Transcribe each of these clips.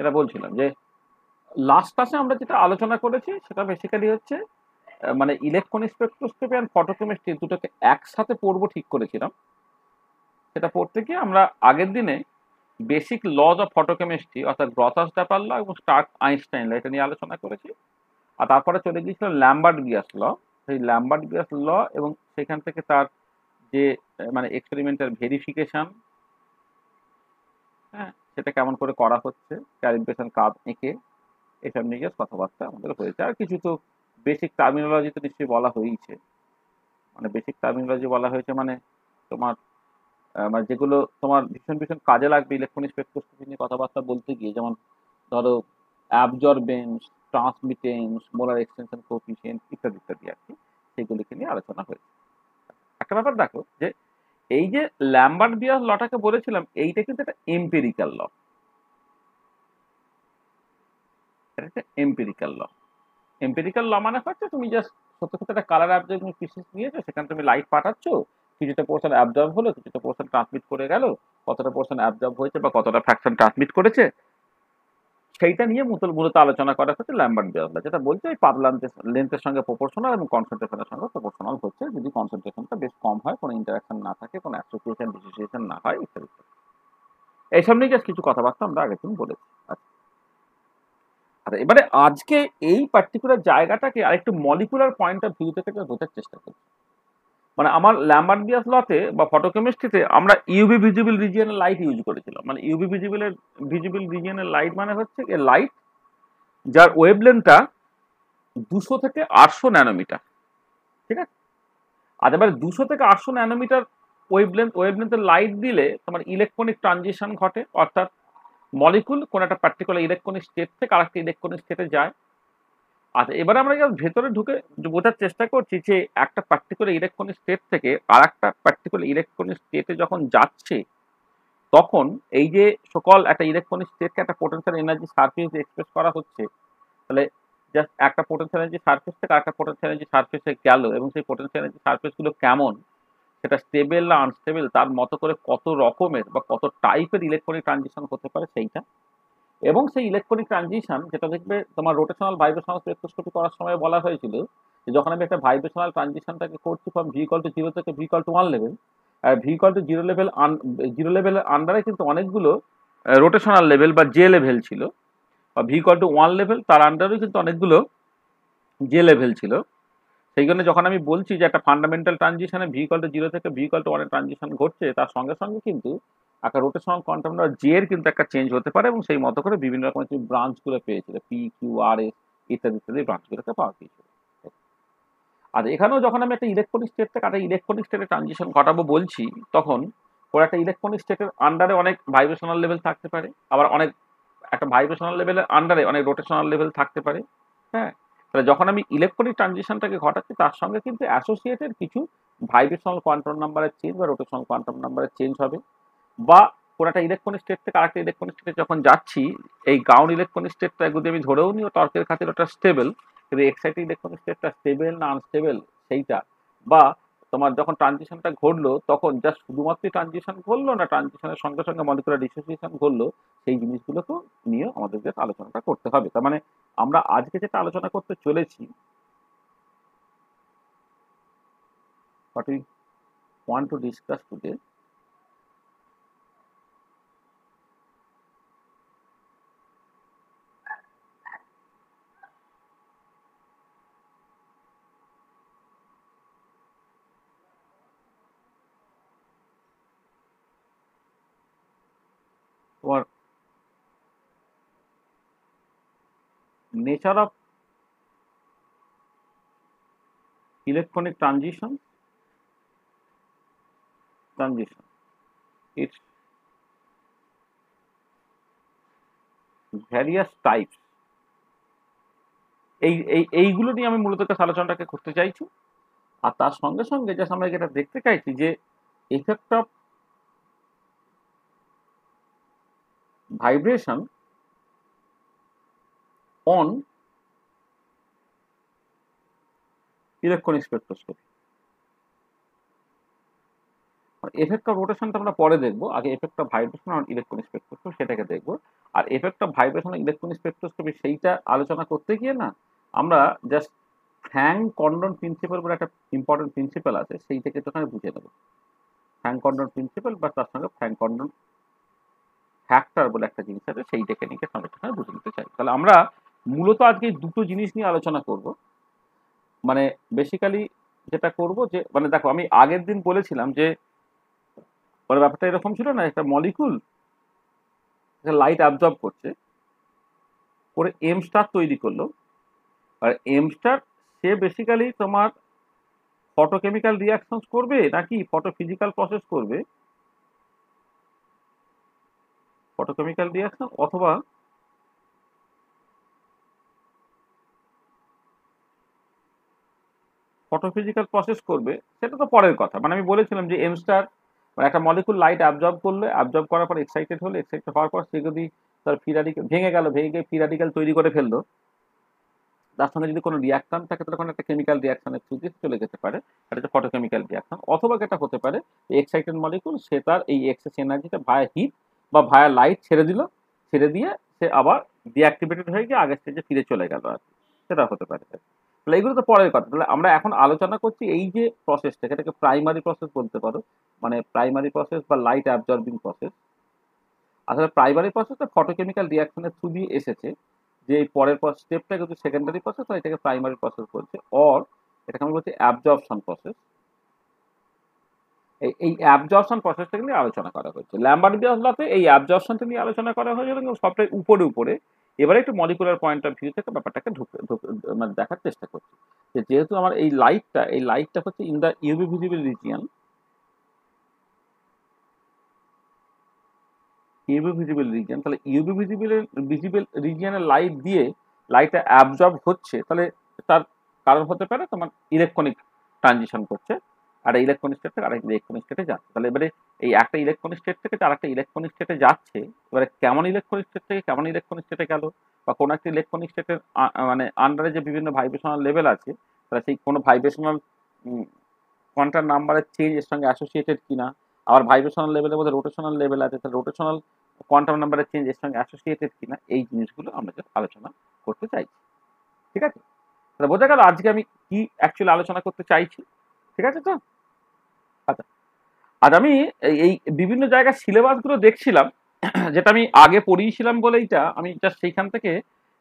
সেটা বলছিলাম যে লাস্ট ক্লাসে আমরা যেটা আলোচনা করেছি সেটা বেসিক্যালি হচ্ছে মানে ইলেকট্রন স্পেকট্রোস্কোপি আর ফটোকেমিস্ট্রি দুটোকে একসাথে পড়বো ঠিক করেছিলাম। সেটা পড়তে গিয়ে আমরা আগের দিনে বেসিক লজ অফ ফটোকেমিস্ট্রি অর্থাৎ গ্রথাস ডাপার ল এবং স্টার্ক আইনস্টাইন ল এটা নিয়ে আলোচনা করেছি। আর তারপরে চলে গিয়েছিল ল্যাম্বার্ট গিয়াস ল। সেই ল্যাম্বার্ট গিয়াস ল এবং সেখান থেকে তার যে মানে এক্সপেরিমেন্টাল ভেরিফিকেশন, হ্যাঁ, সেটা কেমন করে করা হচ্ছে, ক্যালিব্রেশন কার্ভ এঁকে এসব নিয়ে কথাবার্তা আমাদের হয়েছে। আর কিছু তো বেসিক টার্মিনোলজি তো নিশ্চয়ই বলা হয়েছে। মানে বেসিক টার্মিনোলজি বলা হয়েছে মানে তোমার মানে যেগুলো তোমার ভীষণ ভীষণ কাজে লাগবে ইলেকট্রনিক স্পেকট্রোস্কোপি নিয়ে কথাবার্তা বলতে গিয়ে, যেমন ধরো অ্যাবজর্বেন্স, ট্রান্সমিটেন্স, মোলার এক্সটেনশন কোএফিসিয়েন্ট ইত্যাদি ইত্যাদি আর কি, সেগুলিকে নিয়ে আলোচনা হয়েছে। একটা ব্যাপার দেখো যে এই যে ল্যাম্বার্ট বিয়াস লটাকে বলেছিলাম, এইটা কিন্তু একটা এম্পিরিক্যাল ল। এটা একটা এম্পিরিক্যাল ল। এম্পিরিক্যাল ল মানে হচ্ছে তুমি জাস্ট সত্য সত্য একটা কালার অ্যাবজর্বিং পিসিস নিয়েছো, সেখানে তুমি লাইট পাঠাচ্ছ, কিছুটা পোর্শন অ্যাবজর্ব হলো, কিছুটা পোর্শন ট্রান্সমিট করে গেল, কতটা পোর্শন অ্যাবজর্ব হয়েছে বা কতটা ফ্র্যাকশন ট্রান্সমিট করেছে, সেইটা নিয়ে মূলত আলোচনা করা হচ্ছে ল্যাম্বার্ট বিয়াস ল, যেটা বলছে ওই পাতলা লেন্থের সঙ্গে প্রপোর্শনাল এবং কনসেন্ট্রেশনের সঙ্গে প্রপোর্শনাল হচ্ছে যদি কনসেন্ট্রেশনটা বেশ কম হয়, কোনো ইন্টারাকশন না থাকে, কোনো অ্যাসোসিয়েশন ডিসোসিয়েশন না হয় ইত্যাদি। এইসব নিয়ে জাস্ট কিছু কথাবার্তা আমরা আগের দিন বলেছি। আচ্ছা, আর এবারে আজকে এই পার্টিকুলার জায়গাটাকে আরেকটু মলিকুলার পয়েন্ট অফ ভিউ থেকে বোঝার চেষ্টা করছি। মানে আমার ল্যাম্বার্ট বিয়াস লতে বা ফটোকেমিস্ট্রিতে আমরা ইউভি ভিজিবল রিজিয়নের লাইট ইউজ করেছিলাম। মানে ইউভি ভিজিবল রিজিয়নের লাইট মানে হচ্ছে লাইট যার ওয়েভলেন্থটা 200 থেকে 800 ন্যানোমিটার। ঠিক আছে? আর এবার 200 থেকে 800 ন্যানোমিটার ওয়েভলেন্থের লাইট দিলে তোমার ইলেকট্রনিক ট্রানজিশন ঘটে, অর্থাৎ মলিকুল কোন একটা পার্টিকুলার ইলেকট্রনিক স্টেট থেকে আরেকটা ইলেকট্রনিক স্টেটে যায়। আচ্ছা, এবারে আমরা যখন ভেতরে ঢুকে বোঝার চেষ্টা করছি যে একটা পার্টিকুলার ইলেকট্রনিক স্টেট থেকে আর একটা পার্টিকুলার ইলেকট্রনিক স্টেটে যখন যাচ্ছে, তখন এই যে সকল একটা ইলেকট্রনিক স্টেটকে একটা পোটেনশিয়াল এনার্জি সারফেস এক্সপ্রেস করা হচ্ছে, তাহলে জাস্ট একটা পোটেনশিয়াল এনার্জি সারফেস থেকে আরেকটা পোটেনশিয়াল এনার্জি সারফেসে গেল, এবং সেই পোটেনশিয়াল এনার্জি সারফেসগুলো কেমন, সেটা স্টেবল না আনস্টেবল, তার মতো করে কত রকমের বা কত টাইপের ইলেকট্রনিক ট্রানজিশন হতে পারে সেইটা। এবং সেই ইলেকট্রনিক ট্রানজিশন যেটা দেখবে তোমার রোটেশনাল ভাইব্রেশনাল স্পেকট্রোস্কোপি করার সময় বলা হয়েছিল যে যখন আমি একটা ভাইব্রেশনাল ট্রানজিশনটাকে করছি ফ্রম v=0 থেকে v=1 লেভেল, আর v=0 লেভেল জিরো লেভেলের আন্ডারে কিন্তু অনেকগুলো রোটেশনাল লেভেল বা জে লেভেল ছিল, বা v=1 লেভেল তার আন্ডারেও কিন্তু অনেকগুলো জে লেভেল ছিল। সেই জন্য যখন আমি বলছি যে একটা ফান্ডামেন্টাল ট্রানজিশনে v=0 থেকে v=1 এর ট্রানজিশন ঘটছে, তার সঙ্গে সঙ্গে কিন্তু একটা রোটেশনাল কোয়ান্টাম নাম্বার জে এর কিন্তু একটা চেঞ্জ হতে পারে, এবং সেই মতো করে বিভিন্ন রকমের তুমি ব্রাঞ্চগুলো পেয়েছিল, পি কিউ আর এস ইত্যাদি ইত্যাদি ব্রাঞ্চগুলোকে পাওয়া গিয়েছিল। আর এখানেও যখন আমি একটা ইলেকট্রনিক স্টেট থেকে একটা ইলেকট্রনিক স্টেটে ট্রানজিশন ঘটাবো বলছি, তখন ওর একটা ইলেকট্রনিক স্টেটের আন্ডারে অনেক ভাইব্রেশনাল লেভেল থাকতে পারে, আবার অনেক একটা ভাইব্রেশনাল লেভেলের আন্ডারে অনেক রোটেশনাল লেভেল থাকতে পারে। হ্যাঁ, তাহলে যখন আমি ইলেকট্রনিক ট্রানজিশনটাকে ঘটাচ্ছি, তার সঙ্গে কিন্তু অ্যাসোসিয়েটেড কিছু ভাইব্রেশনাল কোয়ান্টাম নাম্বারের চেঞ্জ বা রোটেশনাল কোয়ান্টাম নাম্বারের চেঞ্জ হবে। বা কোনো একটা ইলেকট্রনিক স্টেট থেকে আরেকটা ইলেকট্রনিক স্টেটে যখন যাচ্ছি, এই গ্রাউন্ড ইলেকট্রনিক স্টেটটা যদি আমি ধরেও নিই তর্কের খাতিরে ওটা স্টেবল, কিন্তু এক্সাইটিং ইলেকট্রনিক স্টেটটা স্টেবল না আনস্টেবল সেইটা, বা তোমার যখন ট্রানজিশনটা ঘটলো তখন জাস্ট শুধুমাত্র ট্রানজিশন ঘটলো না ট্রানজিশনের সঙ্গে সঙ্গে মলিকুলার ডিসোসিয়েশন ঘটলো, সেই জিনিসগুলোকেও নিয়ে আমাদের যে আলোচনাটা করতে হবে। তার মানে আমরা আজকে যেটা আলোচনা করতে চলেছি, what we want to discuss today, তোমার nature of electronic transition, its various types, এইগুলো নিয়ে আমি মূলত আলোচনাটাকে করতে চাইছি। আর তার সঙ্গে সঙ্গে জাস্ট আমরা যেটা দেখতে চাইছি যে effect of vibration on electronic spectroscopy. Effect of রোটেশনটা আমরা পরে দেখবো, আগে effect of vibration on electronic spectroscopy সেটাকে দেখবো। আর effect of vibration on electronic spectroscopy সেইটা আলোচনা করতে গিয়ে না আমরা জাস্ট ফ্র্যাঙ্ক কন্ডন প্রিন্সিপাল বলে একটা ইম্পর্টেন্ট প্রিন্সিপাল আছে, সেইটাকে একটুখানি বুঝে নেবো। ফ্র্যাঙ্ক কন্ডন প্রিন্সিপাল বা তার সঙ্গে ফ্র্যাঙ্ক কন্ডন ফ্যাক্টর বলে একটা জিনিস আছে, সেই টেকনিকের সঙ্গে একটুখানি বুঝে নিতে চাই। তাহলে আমরা মূলত আজকে দুটো জিনিস নিয়ে আলোচনা করব। মানে বেসিক্যালি যেটা করব যে, মানে দেখো আমি আগের দিন বলেছিলাম যে মানে ব্যাপারটা এরকম ছিল না, একটা মলিকুল লাইট অ্যাবজর্ব করছে, করে এম স্টার তৈরি করলো। আর এম স্টার সে বেসিক্যালি তোমার ফটোকেমিক্যাল রিয়াকশন করবে নাকি ফটোফিজিক্যাল প্রসেস করবে, ফটোকেমিক্যাল রিয়াকশন অথবা ফটোফিজিক্যাল প্রসেস করবে, সেটা তো পরের কথা। মানে আমি বলেছিলাম যে এম স্টার মানে একটা মলিকুল লাইট অ্যাবজর্ব করলে, অ্যাবজর্ব করার পর এক্সাইটেড হলে, এক্সাইটেড হওয়ার পর সে যদি তার ফ্রি র্যাডিক্যাল ভেঙে গেল, ভেঙে গিয়ে ফ্রি র্যাডিক্যাল তৈরি করে ফেললো, তার সঙ্গে যদি কোনো রিয়াকশন থাকে তাহলে কোনো একটা কেমিক্যাল রিয়াকশনের থ্রু দিয়ে চলে যেতে পারে, এটা হচ্ছে ফটোকেমিক্যাল রিয়াকশন। অথবা যেটা হতে পারে এক্সাইটেড মলিকুল সে তার এই এক্সেস এনার্জিটা ভায়া হিট বা ভায়া লাইট ছেড়ে দিল, ছেড়ে দিয়ে সে আবার ডিঅ্যাক্টিভেটেড হয়ে গিয়ে আগের স্টেজে ফিরে চলে গেল আর কি। সেটা হতে পারে। তাহলে এগুলো তো পরের কথা। তাহলে আমরা এখন আলোচনা করছি এই যে প্রসেসটা, এটাকে প্রাইমারি প্রসেস বলতে পারো, মানে প্রাইমারি প্রসেস বা লাইট অ্যাবজর্বিং প্রসেস। আসলে প্রাইমারি প্রসেসটা ফটোকেমিক্যাল রিয়াকশনের থ্রু দিয়ে এসেছে, যে এই পরের স্টেপটা কিন্তু সেকেন্ডারি প্রসেস, আর এটাকে প্রাইমারি প্রসেস বলছে। অর এটাকে আমরা বলছি অ্যাবজর্পশন প্রসেস। এই অ্যাবজর্পশন প্রসেসটা নিয়ে আলোচনা করা হয়েছে ল্যাম্বার্ট-বিয়াস-লাতে, এই অ্যাবজর্পশনটা নিয়ে আলোচনা করা হয়েছিল কিন্তু সবটাই উপরে উপরে। এবারে একটু মলিকুলার পয়েন্ট অফ ভিউ থেকে ব্যাপারটাকে মানে দেখার চেষ্টা করছি যে যেহেতু আমার এই লাইটটা হচ্ছে in the UV visible region, UV visible region, তাহলে ইউভি ভিজিবল রিজিয়নের লাইট দিয়ে লাইটটা অ্যাবজর্ব হচ্ছে, তাহলে তার কারণ হতে পারে তোমার ইলেকট্রনিক ট্রানজিশন করছে, আর ইলেকট্রনিক স্টেট থেকে আরেকটা ইলেকট্রনিক স্টেটে যাচ্ছে। তাহলে এবারে এই একটা ইলেকট্রনিক স্টেট থেকে আরেকটা ইলেকট্রনিক স্টেটে যাচ্ছে, এবারে কেমন ইলেকট্রনিক স্টেট থেকে কেমন ইলেকট্রনিক স্টেটে গেল, বা কোনো একটা ইলেকট্রনিক স্টেটের মানে আন্ডারে যে বিভিন্ন ভাইব্রেশনাল লেভেল আছে, তাহলে সেই কোনো ভাইব্রেশনাল কোয়ান্টাম নাম্বারের চেঞ্জ এর সঙ্গে অ্যাসোসিয়েটেড কিনা, আবার ভাইব্রেশনাল লেভেলের মধ্যে রোটেশনাল লেভেল আছে, তাহলে রোটেশনাল কোয়ান্টাম নাম্বারের চেঞ্জ এর সঙ্গে অ্যাসোসিয়েটেড কিনা, এই জিনিসগুলো আমরা জাস্ট আলোচনা করতে চাইছি। ঠিক আছে? তাহলে বোঝা গেল আজকে আমি কি অ্যাকচুয়ালি আলোচনা করতে চাইছি। ঠিক আছে তো? আচ্ছা, আজ আমি এই বিভিন্ন জায়গার সিলেবাসগুলো দেখছিলাম, যেটা আমি আগে পড়িয়েছিলাম বলে এইটা আমি জাস্ট সেইখান থেকে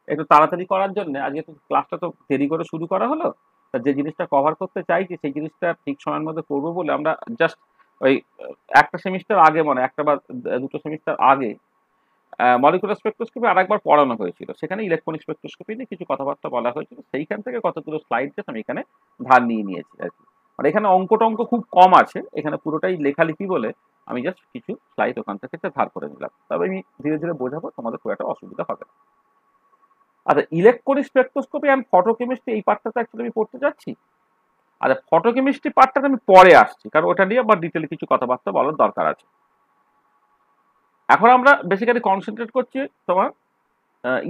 একটু তাড়াতাড়ি করার জন্য আজকে তো ক্লাসটা তো দেরি করে শুরু করা হলো। তা যে জিনিসটা কভার করতে চাইছি সেই জিনিসটা ঠিক সময়ের মধ্যে করবো বলে আমরা জাস্ট ওই একটা সেমিস্টার আগে, মানে একটা বা দুটো সেমিস্টার আগে মলিকুলার স্পেকট্রোস্কোপি আরেকবার পড়ানো হয়েছিল, সেখানে ইলেকট্রনিক স্পেকট্রোস্কোপি নিয়ে কিছু কথাবার্তা বলা হয়েছিল, সেইখান থেকে কতগুলো স্লাইড জাস্ট আমি এখানে ধার নিয়ে নিয়েছি আর কি। মানে এখানে অঙ্ক টঙ্ক খুব কম আছে, এখানে পুরোটাই লেখালেখি বলে আমি জাস্ট কিছু স্লাইড ওখান থেকে ধার করে নিলাম, তবে আমি ধীরে ধীরে বোঝাবো, তোমাদের খুব একটা অসুবিধা হবে না। আচ্ছা, ইলেকট্রনিক স্পেকট্রোস্কোপি অ্যান্ড ফটোকেমিস্ট্রি এই পার্টটা অ্যাকচুয়ালি আমি পড়তে যাচ্ছি। আচ্ছা, ফটোকেমিস্ট্রি পার্টটাতে আমি পরে আসছি, কারণ ওটা নিয়ে আবার ডিটেলে কিছু কথাবার্তা বলার দরকার আছে। এখন আমরা বেসিক্যালি কনসেন্ট্রেট করছি তোমার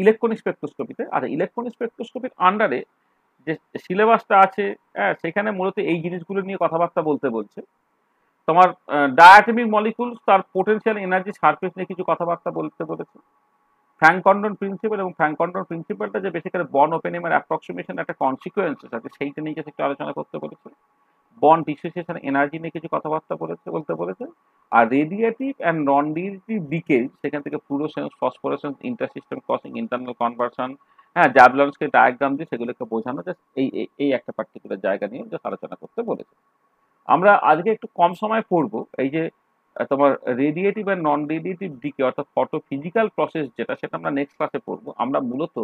ইলেকট্রনিক স্পেকট্রোস্কোপিতে। আর ইলেকট্রনিক স্পেকট্রোস্কোপির আন্ডারে যে সিলেবাসটা আছে, হ্যাঁ, সেখানে মূলত এই জিনিসগুলো নিয়ে কথাবার্তা বলতে বলছে। তোমার ডায়াটমিক মলিকুলস তার পোটেনশিয়াল এনার্জি সারফেস নিয়ে কিছু কথাবার্তা বলতে বলেছে। ফ্র্যাঙ্ক কন্ডন প্রিন্সিপাল, এবং ফ্র্যাঙ্ক কন্ডন প্রিন্সিপালটা যে বেসিক্যালি বর্ন ওপেনিংয়ের অ্যাপ্রক্সিমেশন একটা কনসিকুয়েন্সেস আছে, সেইটা নিয়ে একটু আলোচনা করতে বলেছে। বন্ড ডিসোসিয়েশন এনার্জি নিয়ে কিছু কথাবার্তা বলতে বলেছে। আর radiative and non radiative decays, সেখান থেকে fluorescence, phosphorescence, intersystem crossing, internal conversion, হ্যাঁ, জ্যাবলনস্কি ডায়াগ্রাম দিয়ে সেগুলোকে বোঝানো, জাস্ট এই একটা পার্টিকুলার জায়গা নিয়ে জাস্ট আলোচনা করতে বলেছে। আমরা আজকে একটু কম সময় পড়বো এই যে তোমার রেডিয়েটিভ অ্যান্ড নন রেডিয়েটিভ দিকে, অর্থাৎ ফটো ফিজিক্যাল প্রসেস যেটা, সেটা আমরা নেক্সট ক্লাসে পড়বো। আমরা মূলত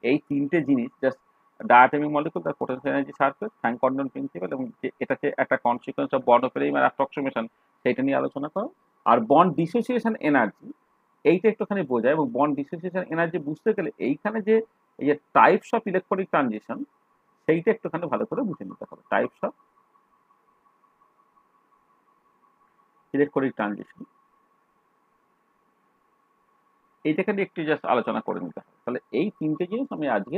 এই তিনটে জিনিস জাস্ট ডায়াটমিক মলিকুল, তার potential energy surface, Franck Condon principal, এবং এটা যে একটা consequence of bond opening approximation, সেইটা নিয়ে আলোচনা করো। আর বন্ড ডিসোসিয়েশন এনার্জি এইটা একটুখানি বোঝায়, এবং বন্ড ডিসোসিয়েশন এনার্জি বুঝতে গেলে এইখানে যে এই যে টাইপস অফ ইলেকট্রনিক ট্রানজিশন, সেইটা একটুখানি ভালো করে বুঝে নিতে হবে। টাইপস অফ ইলেকট্রনিক ট্রানজিশন এইটাকে নিয়ে একটু জাস্ট আলোচনা করে নিতে হবে। তাহলে এই তিনটে জিনিস আমি আজকে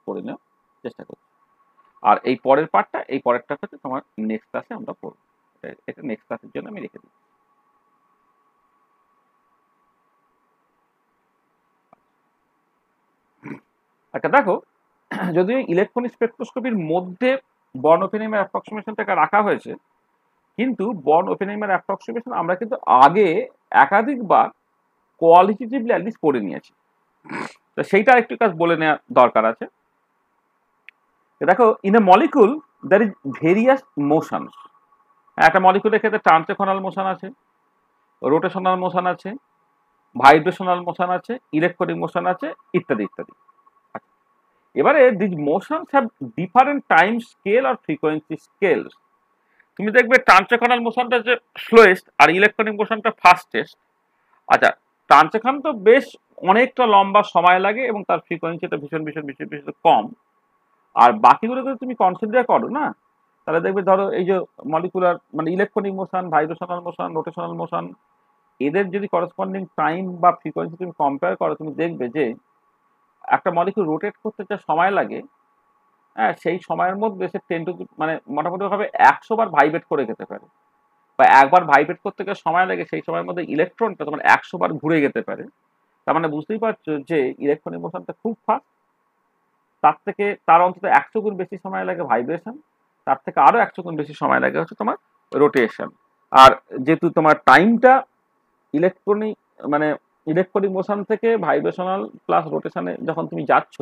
করে নেওয়ার চেষ্টা করছি। আর এই পরেরটা হচ্ছে তোমার নেক্সট ক্লাসে আমরা পড়বো। এটা নেক্সট ক্লাসের জন্য আমি রেখে দিই। আচ্ছা দেখো, যদিও ইলেকট্রনিক স্পেকট্রোস্কোপির মধ্যে বর্ন ওপেনিংয়ের অ্যাপ্রক্সিমেশনটাকে রাখা হয়েছে, কিন্তু বর্ন ওপেনিংয়ের অ্যাপ্রক্সিমেশন আমরা কিন্তু আগে একাধিকবার কোয়ালিটেটিভলি অ্যাটলিস্ট পড়ে নিয়েছি। তো সেইটা একটু কাজ বলে নেওয়া দরকার আছে। দেখো, in a molecule there is various motions. একটা মলিকুলের ক্ষেত্রে ট্রান্সলেশনাল মোশন আছে, রোটেশনাল মোশন আছে, ভাইব্রেশনাল মোশন আছে, ইলেকট্রনিক মোশন আছে, ইত্যাদি ইত্যাদি। এবারে this motions have different time scale আর ফ্রিকোয়েন্সি স্কেলস। তুমি দেখবে ট্রান্সলেশনাল মোশনটা যে স্লোয়েস্ট আর ইলেকট্রনিক মোশনটা ফাস্টেস্ট। আচ্ছা, ট্রান্সলেশন তো বেশ অনেকটা লম্বা সময় লাগে এবং তার ফ্রিকোয়েন্সিটা ভীষণ ভীষণ ভীষণ ভীষণ কম। আর বাকিগুলো যদি তুমি কনসিডার করো না, তাহলে দেখবে ধরো এই যে মলিকুলার মানে electronic motion, vibrational motion, rotational motion, এদের যদি করসপন্ডিং টাইম বা ফ্রিকোয়েন্সি তুমি কম্পেয়ার করো, তুমি দেখবে যে একটা মলিকুল রোটেট করতে যা সময় লাগে, হ্যাঁ, সেই সময়ের মধ্যে সে 10 টু মানে মোটামুটি ভাবে 100 বার ভাইব্রেট করে যেতে পারে, বা একবার ভাইব্রেট করতে গেলে সময় লাগে সেই সময়ের মধ্যে ইলেকট্রনটা তোমার 100 বার ঘুরে যেতে পারে। তার মানে বুঝতেই পারছো যে ইলেকট্রনিক মোশনটা খুব ফাস্ট। তার অন্তত 100 গুণ বেশি সময় লাগে ভাইব্রেশন, তার থেকে আরো 100 গুণ বেশি সময় লাগে হচ্ছে তোমার রোটেশন। আর যেহেতু তোমার টাইমটা ইলেকট্রনিক মানে ইলেকট্রনিক মোশন থেকে ভাইব্রেশনাল প্লাস রোটেশনে যখন তুমি যাচ্ছ,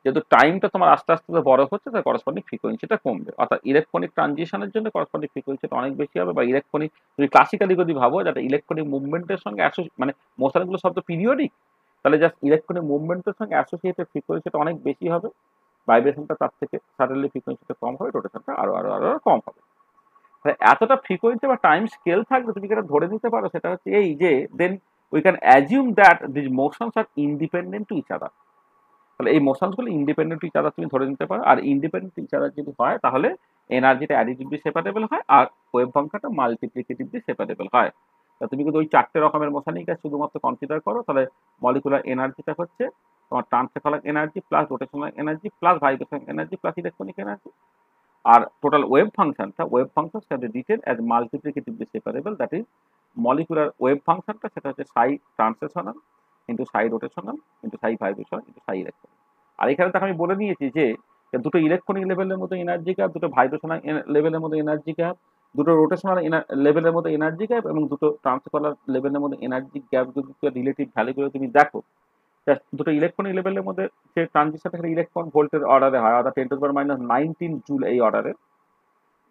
যেহেতু টাইমটা তোমার আস্তে আস্তে বড় হচ্ছে, তার করসপন্ডিং ফ্রিকোয়েন্সিটা কমবে। অর্থাৎ ইলেকট্রনিক ট্রানজিশনের জন্য করসপন্ডিং ফ্রিকোয়েন্সিটা অনেক বেশি হবে। বা ইলেকট্রনিক তুমি ক্লাসিক্যালি যদি ভাবো, যাতে ইলেকট্রনিক মুভমেন্টের সঙ্গে মানে মোশনগুলো সব তো পিরিয়ডিক, তাহলে জাস্ট ইলেকট্রনিক মুভমেন্টের সঙ্গে অ্যাসোসিয়েটেড ফ্রিকোয়েন্সিটা অনেক বেশি হবে, ভাইব্রেশনটা তার থেকে সাডেনলি ফ্রিকোয়েন্সিটা কম হবে, রোটেশনটা আরো আরো আরো কম হবে। এতটা ফ্রিকোয়েন্সি বা টাইম স্কেল থাকলে তুমি যেটা ধরে নিতে পারো সেটা হচ্ছে এই যে then we can assume that this motions are independent to each other. তাহলে এই মোশনসগুলো ইন্ডিপেন্ডেন্ট টু ইচ আদার তুমি ধরে নিতে পারো। আর ইন্ডিপেন্ডেন্ট টু ইচ আদার যদি হয়, তাহলে এনার্জিটা অ্যাডিটিভলি সেপারেবল হয় আর ওয়েভ ফাংশনটা মাল্টিপ্লিকেটিভলি সেপারেবল হয়। তা তুমি যদি ওই 4টে রকমের মোশনই শুধুমাত্র কনসিডার করো, তাহলে মলিকুলার এনার্জিটা হচ্ছে তোমার translational energy plus rotational energy plus vibrational energy plus electronic energy. আর total wave functions can be written as multiplicatively separable, that is molecular wave ফাংশনটা সেটা হচ্ছে psi translational into psi rotational into psi vibration into psi electronic. আর এখানে তো আমি বলে নিয়েছি যে দুটো ইলেকট্রনিক লেভেলের মধ্যে এনার্জি গ্যাপ, দুটো ভাইব্রেশনাল লেভেলের মধ্যে এনার্জি গ্যাপ, দুটো রোটেশনাল লেভেলের মধ্যে এনার্জি গ্যাপ এবং দুটো ট্রান্সলেশনাল লেভেলের মধ্যে এনার্জি গ্যাপ যদি রিলেটিভ ভ্যালুগুলো তুমি দেখো, দুটো ইলেকট্রনিক লেভেলের মধ্যে যে ট্রানজিশনটা সেটা ইলেকট্রন ভোল্টের অর্ডারে হয়, অর্থাৎ 10⁻⁹ জুল এই অর্ডারে।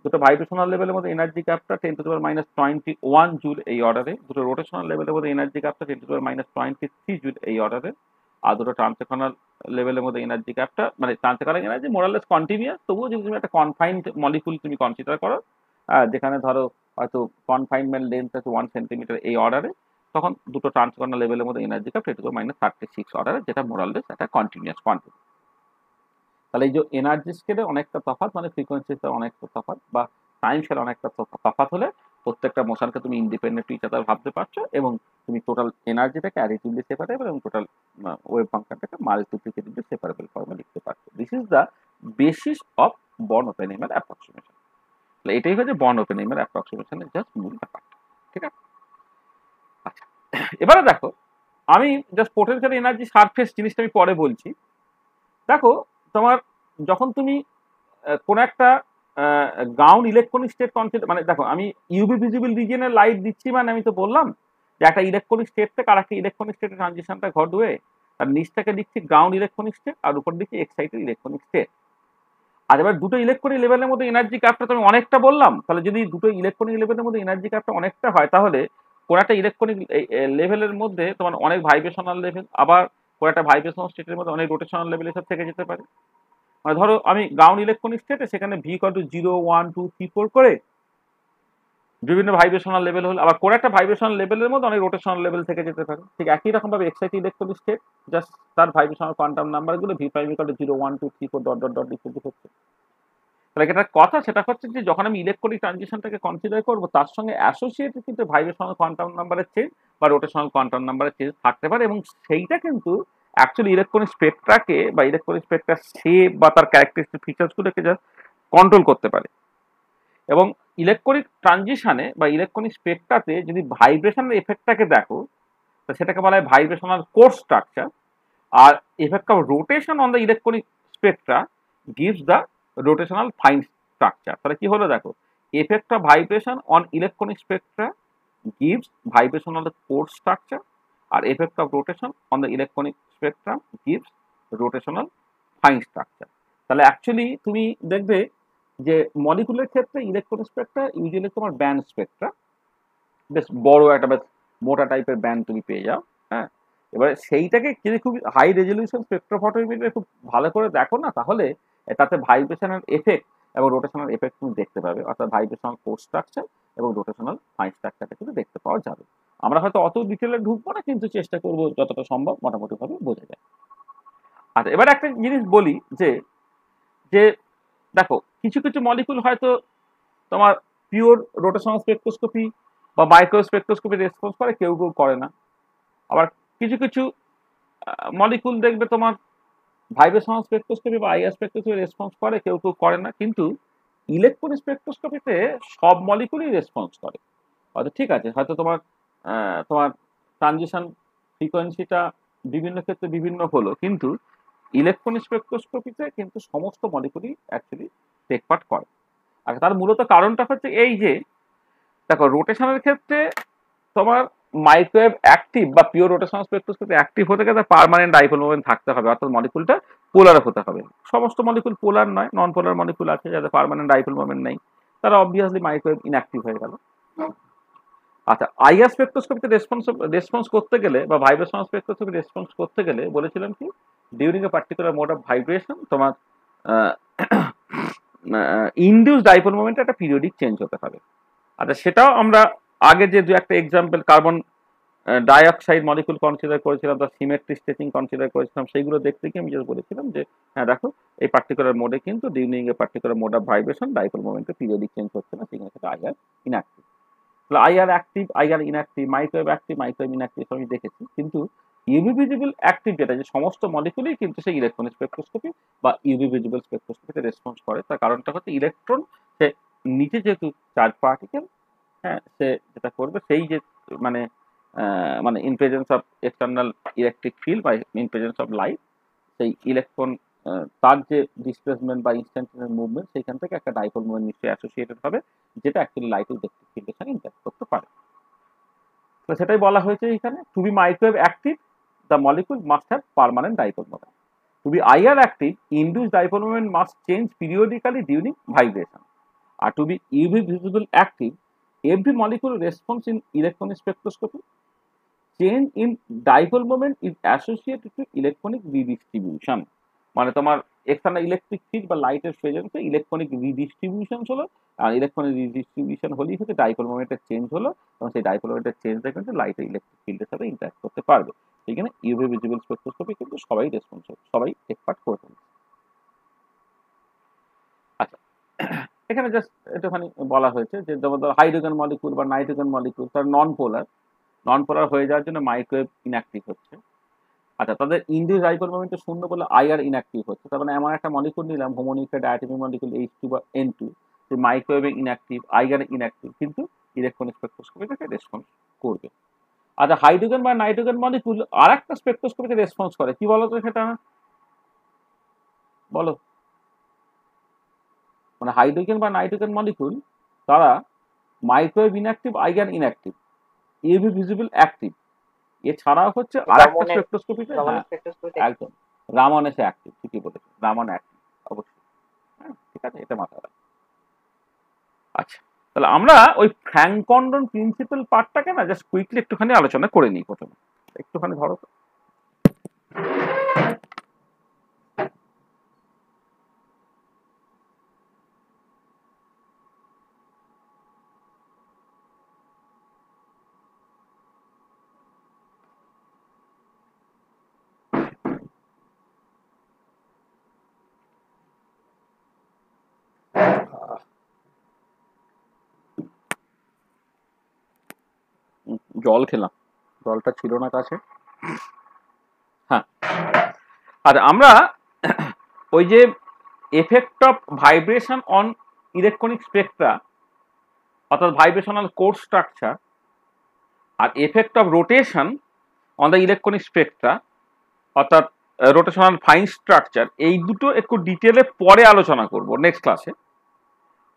দুটো ভাইব্রেশনাল লেভেলের মধ্যে এনার্জি গ্যাপটা 10⁻21 জুল এই অর্ডারে। দুটো রোটেশনাল লেভেলের মধ্যে এনার্জি গ্যাপটা 10⁻23 জুল এই অর্ডারে। আর দুটো ট্রান্সলেশনাল লেভেলের মধ্যে এনার্জি গ্যাপটা মানে ট্রান্সলেশনাল এনার্জি মোরালেস কন্টিনিউয়াস, তবুও যদি তুমি একটা কনফাইন্ড মলিকুল তুমি কনসিডার করো, যেখানে ধরো হয়তো কনফাইনমেন্ট লেন্থ আছে 1 সেন্টিমিটার এই অর্ডারে, তখন দুটো ট্রান্সলেশনাল লেভেলের মধ্যে এনার্জি গ্যাপ 10⁻36 অর্ডারে, যেটা মোরালেস একটা কন্টিনিউয়াস কোয়ান্টিটি। তাহলে এই যে এনার্জি স্কেলে অনেকটা তফাৎ, মানে ফ্রিকোয়েন্সিতে অনেকটা তফাৎ বা টাইম স্কেলে অনেকটা তফাৎ হলে প্রত্যেকটা মোশনকে তুমি ইন্ডিপেন্ডেন্ট ইচ আদার ভাবতে পারছো, এবং তুমি টোটাল এনার্জিটাকে অ্যাডিটিভলি সেপারেবল এবং টোটাল ওয়েভ ফাংশনটাকে মাল্টিপ্লিকেটিভলি সেপারেবল ফর্মে লিখতে পারছো। This is the basis of Born ওপেনিংয়ের অ্যাপ্রক্সিমেশন। তাহলে এটাই হচ্ছে বর্ন ওপেনিংয়ের অ্যাপ্রক্সিমেশনের জাস্ট মূল ব্যাপারটা। ঠিক আছে? আচ্ছা, এবারে দেখো, আমি জাস্ট পোটেনশিয়াল এনার্জি সারফেস জিনিসটা আমি পরে বলছি। দেখো, তোমার যখন তুমি কোন একটা গ্রাউন্ড ইলেকট্রনিক স্টেট কনসিডার, মানে দেখো আমি ইউভি ভিজিবল রিজিয়নে লাইট দিচ্ছি, মানে আমি তো বললাম যে একটা ইলেকট্রনিক স্টেট থেকে আর একটা ইলেকট্রনিক স্টেটে ট্রানজিশনটা ঘটবে। আর নিচ থেকে দিচ্ছি গ্রাউন্ড ইলেকট্রনিক স্টেট আর উপর দিচ্ছি এক্সাইটেড ইলেকট্রনিক স্টেট। আর এবার দুটো ইলেকট্রনিক লেভেলের মধ্যে এনার্জি গ্যাপটা তো আমি অনেকটা বললাম, তাহলে যদি দুটো ইলেকট্রনিক লেভেলের মধ্যে এনার্জি গ্যাপটা অনেকটা হয়, তাহলে কোন একটা ইলেকট্রনিক লেভেলের মধ্যে তোমার অনেক ভাইব্রেশনাল লেভেল, আবার কোন একটা ভাইব্রেশনাল স্টেটের মধ্যে অনেক রোটেশনাল লেভেল এসব থেকে যেতে পারে। মানে ধরো আমি গ্রাউন্ড ইলেকট্রনিক স্টেটে সেখানে ভি ইকুয়াল টু 0, 1, 2, 3, 4 করে বিভিন্ন ভাইব্রেশনাল লেভেল হলে, আবার কোন একটা ভাইব্রেশনাল লেভেলের মধ্যে অনেক রোটেশনাল লেভেল থেকে যেতে পারে। ঠিক একই রকম ভাবে এক্সাইটেড ইলেকট্রনিক স্টেট জাস্ট তার ভাইব্রেশনাল কোয়ান্টাম নাম্বারগুলো V prime equal to 0, 1, 2, 3, 4 dot dot dot ইত্যাদি হচ্ছে। তাহলে একটা কথা সেটা হচ্ছে যে যখন আমি ইলেকট্রনিক ট্রানজিশনটাকে কনসিডার করবো, তার সঙ্গে অ্যাসোসিয়েটেড কিন্তু ভাইব্রেশনাল কোয়ান্টাম নাম্বারের চেঞ্জ বা রোটেশনাল কোয়ান্টাম নাম্বারের চেঞ্জ থাকতে পারে, এবং সেইটা কিন্তু অ্যাকচুয়ালি ইলেকট্রনিক স্পেকট্রাকে বা ইলেকট্রনিক স্পেকট্রার শেপ বা তার ক্যারেক্টারিস্টিক ফিচার্সগুলোকে জাস্ট কন্ট্রোল করতে পারে। এবং ইলেকট্রনিক ট্রানজিশনে বা ইলেকট্রনিক স্পেকট্রাতে যদি ভাইব্রেশনের এফেক্টটাকে দেখো, তো সেটাকে বলা হয় ভাইব্রেশনাল কোর্স স্ট্রাকচার। আর effect of rotation on the electronic spectra gives the rotational fine structure। তাহলে কি হলো দেখো, effect of vibration on electronic spectra gives vibrational core structure, আর effect of rotation on the electronic spectrum gives rotational fine structure। তাহলে actually তুমি দেখবে যে মলিকুলের ক্ষেত্রে ইলেকট্রনিক স্পেকট্রা ইউজুয়ালি তোমার ব্যান্ড স্পেকট্রা, বেশ বড় একটা বেশ মোটা টাইপের ব্যান্ড তুমি পেয়ে যাও। হ্যাঁ, এবারে সেইটাকে যদি খুব হাই রেজলিউশন স্পেকট্রোফটোগ্রাফিতে খুব ভালো করে দেখো না, তাহলে তাতে ভাইব্রেশনাল এফেক্ট এবং রোটেশনাল এফেক্ট তুমি দেখতে পাবে, অর্থাৎ ভাইব্রেশনাল কোর স্ট্রাকচার এবং রোটেশনাল ফাইন স্ট্রাকচারটা কিন্তু দেখতে পাওয়া যাবে। আমরা হয়তো অত ডিটেলে ঢুকবো না, কিন্তু চেষ্টা করবো যতটা সম্ভব মোটামুটি ভাবে বোঝা যায়। আচ্ছা, এবার একটা জিনিস বলি যে যে দেখো কিছু কিছু মলিকুল হয়তো তোমার পিওর রোটেশনাল স্পেকট্রোস্কোপি বা মাইক্রো স্পেকট্রোস্কোপি রেসপন্স করে, কেউ কেউ করে না। আবার কিছু কিছু মলিকুল দেখবে তোমার ভাইব্রেশনাল স্পেকট্রোস্কোপি বা আইআর স্পেকট্রোস্কোপি রেসপন্স করে, কেউ কেউ করে না। কিন্তু ইলেকট্রন স্পেকট্রোস্কোপিতে সব মলিকুলই রেসপন্স করে। হয়তো ঠিক আছে, হয়তো তোমার তোমার ট্রানজিশন ফ্রিকোয়েন্সিটা বিভিন্ন ক্ষেত্রে বিভিন্ন হলো, কিন্তু ইলেকট্রন স্পেকট্রোস্কোপিতে কিন্তু সমস্ত মলিকুলই অ্যাকচুয়ালি টেক পার্ট করে। আর তার মূলত কারণটা হচ্ছে এই যে দেখো রোটেশনের ক্ষেত্রে তোমার মাইক্রোওয়েভ অ্যাক্টিভ বা পিওর রোটেশনাল স্পেকট্রোস্কোপি অ্যাক্টিভ হতে গেলে পার্মানেন্ট ডাইপোল মোমেন্ট থাকতে হবে, অর্থাৎ মলিকুলটা পোলার হতে হবে। সমস্ত মলিকুল পোলার নয়, নন পোলার মলিকুল আছে যাদের পার্মানেন্ট ডাইপোল মোমেন্ট নেই, তারা অবভিয়াসলি মাইক্রোওয়েভ ইনঅ্যাক্টিভ হয়ে গেল। আচ্ছা, আইআর স্পেকট্রোস্কোপিতে রেসপন্স করতে গেলে বা ভাইব্রেশনাল স্পেকট্রোস্কোপি রেসপন্স করতে গেলে বলেছিলাম কি, during a particular mode of vibration তোমার ইনডিউস ডাইপোল মোমেন্টে একটা পিরিয়ডিক চেঞ্জ হতে হবে। আচ্ছা, সেটাও আমরা আগে যে দু একটা example carbon dioxide molecule consider করেছিলাম, বা সিমেট্রি স্ট্রেচিং কনসিডার করেছিলাম, সেইগুলো দেখতে গিয়ে আমি যেটা বলেছিলাম যে হ্যাঁ দেখো এই পার্টিকুলার মোডে কিন্তু during a particular mode of vibration dipole মোমেন্টে পিরিয়ডিক চেঞ্জ হচ্ছে না, সেখানে সেটা আইআর ইনঅ্যাক্টিভ। তাহলে IR active, IR inactive, microwave active, microwave inactive আমি দেখেছি। কিন্তু ইউভি ভিজিবল অ্যাক্টিভ যেটা, যে সমস্ত মলিকুলই কিন্তু সেই ইলেকট্রন স্পেকট্রোস্কোপি বা ইউভি ভিজিবল স্পেকট্রোস্কোপিতে রেসপন্স করে। তার কারণটা হচ্ছে ইলেকট্রন সে নিচে যেহেতু চার্জ পার্টিকেল, হ্যাঁ, সে যেটা করবে সেই যে মানে মানে in presence of external electric field বা ইন প্রেজেন্স অফ লাইট, সেই ইলেকট্রন তার যে ডিসপ্লেসমেন্ট বা ইনস্ট্যান্টেনিয়াস মুভমেন্ট, সেইখান থেকে একটা ডাইপোল মোমেন্ট নিশ্চয়ই অ্যাসোসিয়েটেড হবে, যেটা অ্যাকচুয়ালি লাইটের ইলেকট্রিক ফিল্ডের সঙ্গে ইন্টারঅ্যাক্ট করতে পারে। তো সেটাই বলা হয়েছে এখানে, to be microwave active the molecule must have permanent dipole moment. To be IR active, induced dipole moment must change periodically during vibration. Or to be UV visible active, every molecule response in electron spectroscopy. Change in dipole moment is associated to electronic redistribution. মানে তোমার external electric field বা লাইটের প্রেজেন্সে electronic redistribution হলো, আর electronic redistribution হলেই হচ্ছে dipole মোমেন্টের change হলো, এবং সেই ডাইপোল মোমেন্টের চেঞ্জটা কিন্তু লাইটের ইলেকট্রিক ফিল্ডের সাথে ইন্টারঅ্যাক্ট করতে পারবে। সেখানে ইউভি ভিজিবল স্পেকট্রোস্কোপি কিন্তু সবাই রেসপন্স হবে, সবাই টেক পার্ট করবে। আচ্ছা, এখানে জাস্ট একটুখানি বলা হয়েছে যে যেমন হাইড্রোজেন মলিকুল বা নাইট্রোজেন মলিকুল তার নন পোলার হয়ে যাওয়ার জন্য মাইক্রোওয়েভ ইনঅ্যাক্টিভ হচ্ছে। আচ্ছা, তাদের ইনডিউস ডাইপোল মোমেন্ট শূন্য বলে আইআর ইনঅ্যাক্টিভ হচ্ছে। তার মানে এমন একটা মলিকুল নিলাম, হোমোনিউক্লিয়েট ডায়াটমিক মলিকুল H2 বা N2, যে মাইক্রোওয়েভে ইনঅ্যাক্টিভ, আইআর ইনঅ্যাক্টিভ, কিন্তু ইলেকট্রন স্পেকট্রোস্কোপিতে রেসপন্স করবে। আচ্ছা, হাইড্রোজেন বা নাইট্রোজেন মলিকুল আর একটা স্পেকট্রোস্কোপিতে রেসপন্স করে, কি বলতো সেটা বলো। মানে হাইড্রোজেন বা নাইট্রোজেন মলিকুল তারা microwave inactive, IR inactive, UV visible active, এছাড়াও হচ্ছে আরেকটা স্পেকট্রোস্কোপিতে, হ্যাঁ একদম রামন এসে অ্যাক্টিভ, ঠিকই বলেছে, রামন অ্যাক্টিভ অবশ্যই। হ্যাঁ, ঠিক আছে, এটা মাথায় রাখ। আচ্ছা, তাহলে আমরা ওই ফ্র্যাঙ্ক কন্ডন প্রিন্সিপাল পার্টটাকে না জাস্ট কুইকলি একটুখানি আলোচনা করে নিই প্রথমে। একটুখানি ধরো তো। জল খেলাম, জলটা ছিল না কাছে। হ্যাঁ, আর আমরা ওই যে effect of vibration on electronic spectra, অর্থাৎ ভাইব্রেশনাল কোর স্ট্রাকচার আর effect of rotation on the electronic spectra অর্থাৎ রোটেশনাল ফাইন স্ট্রাকচার, এই দুটো একটু ডিটেলে পরে আলোচনা করব নেক্সট ক্লাসে।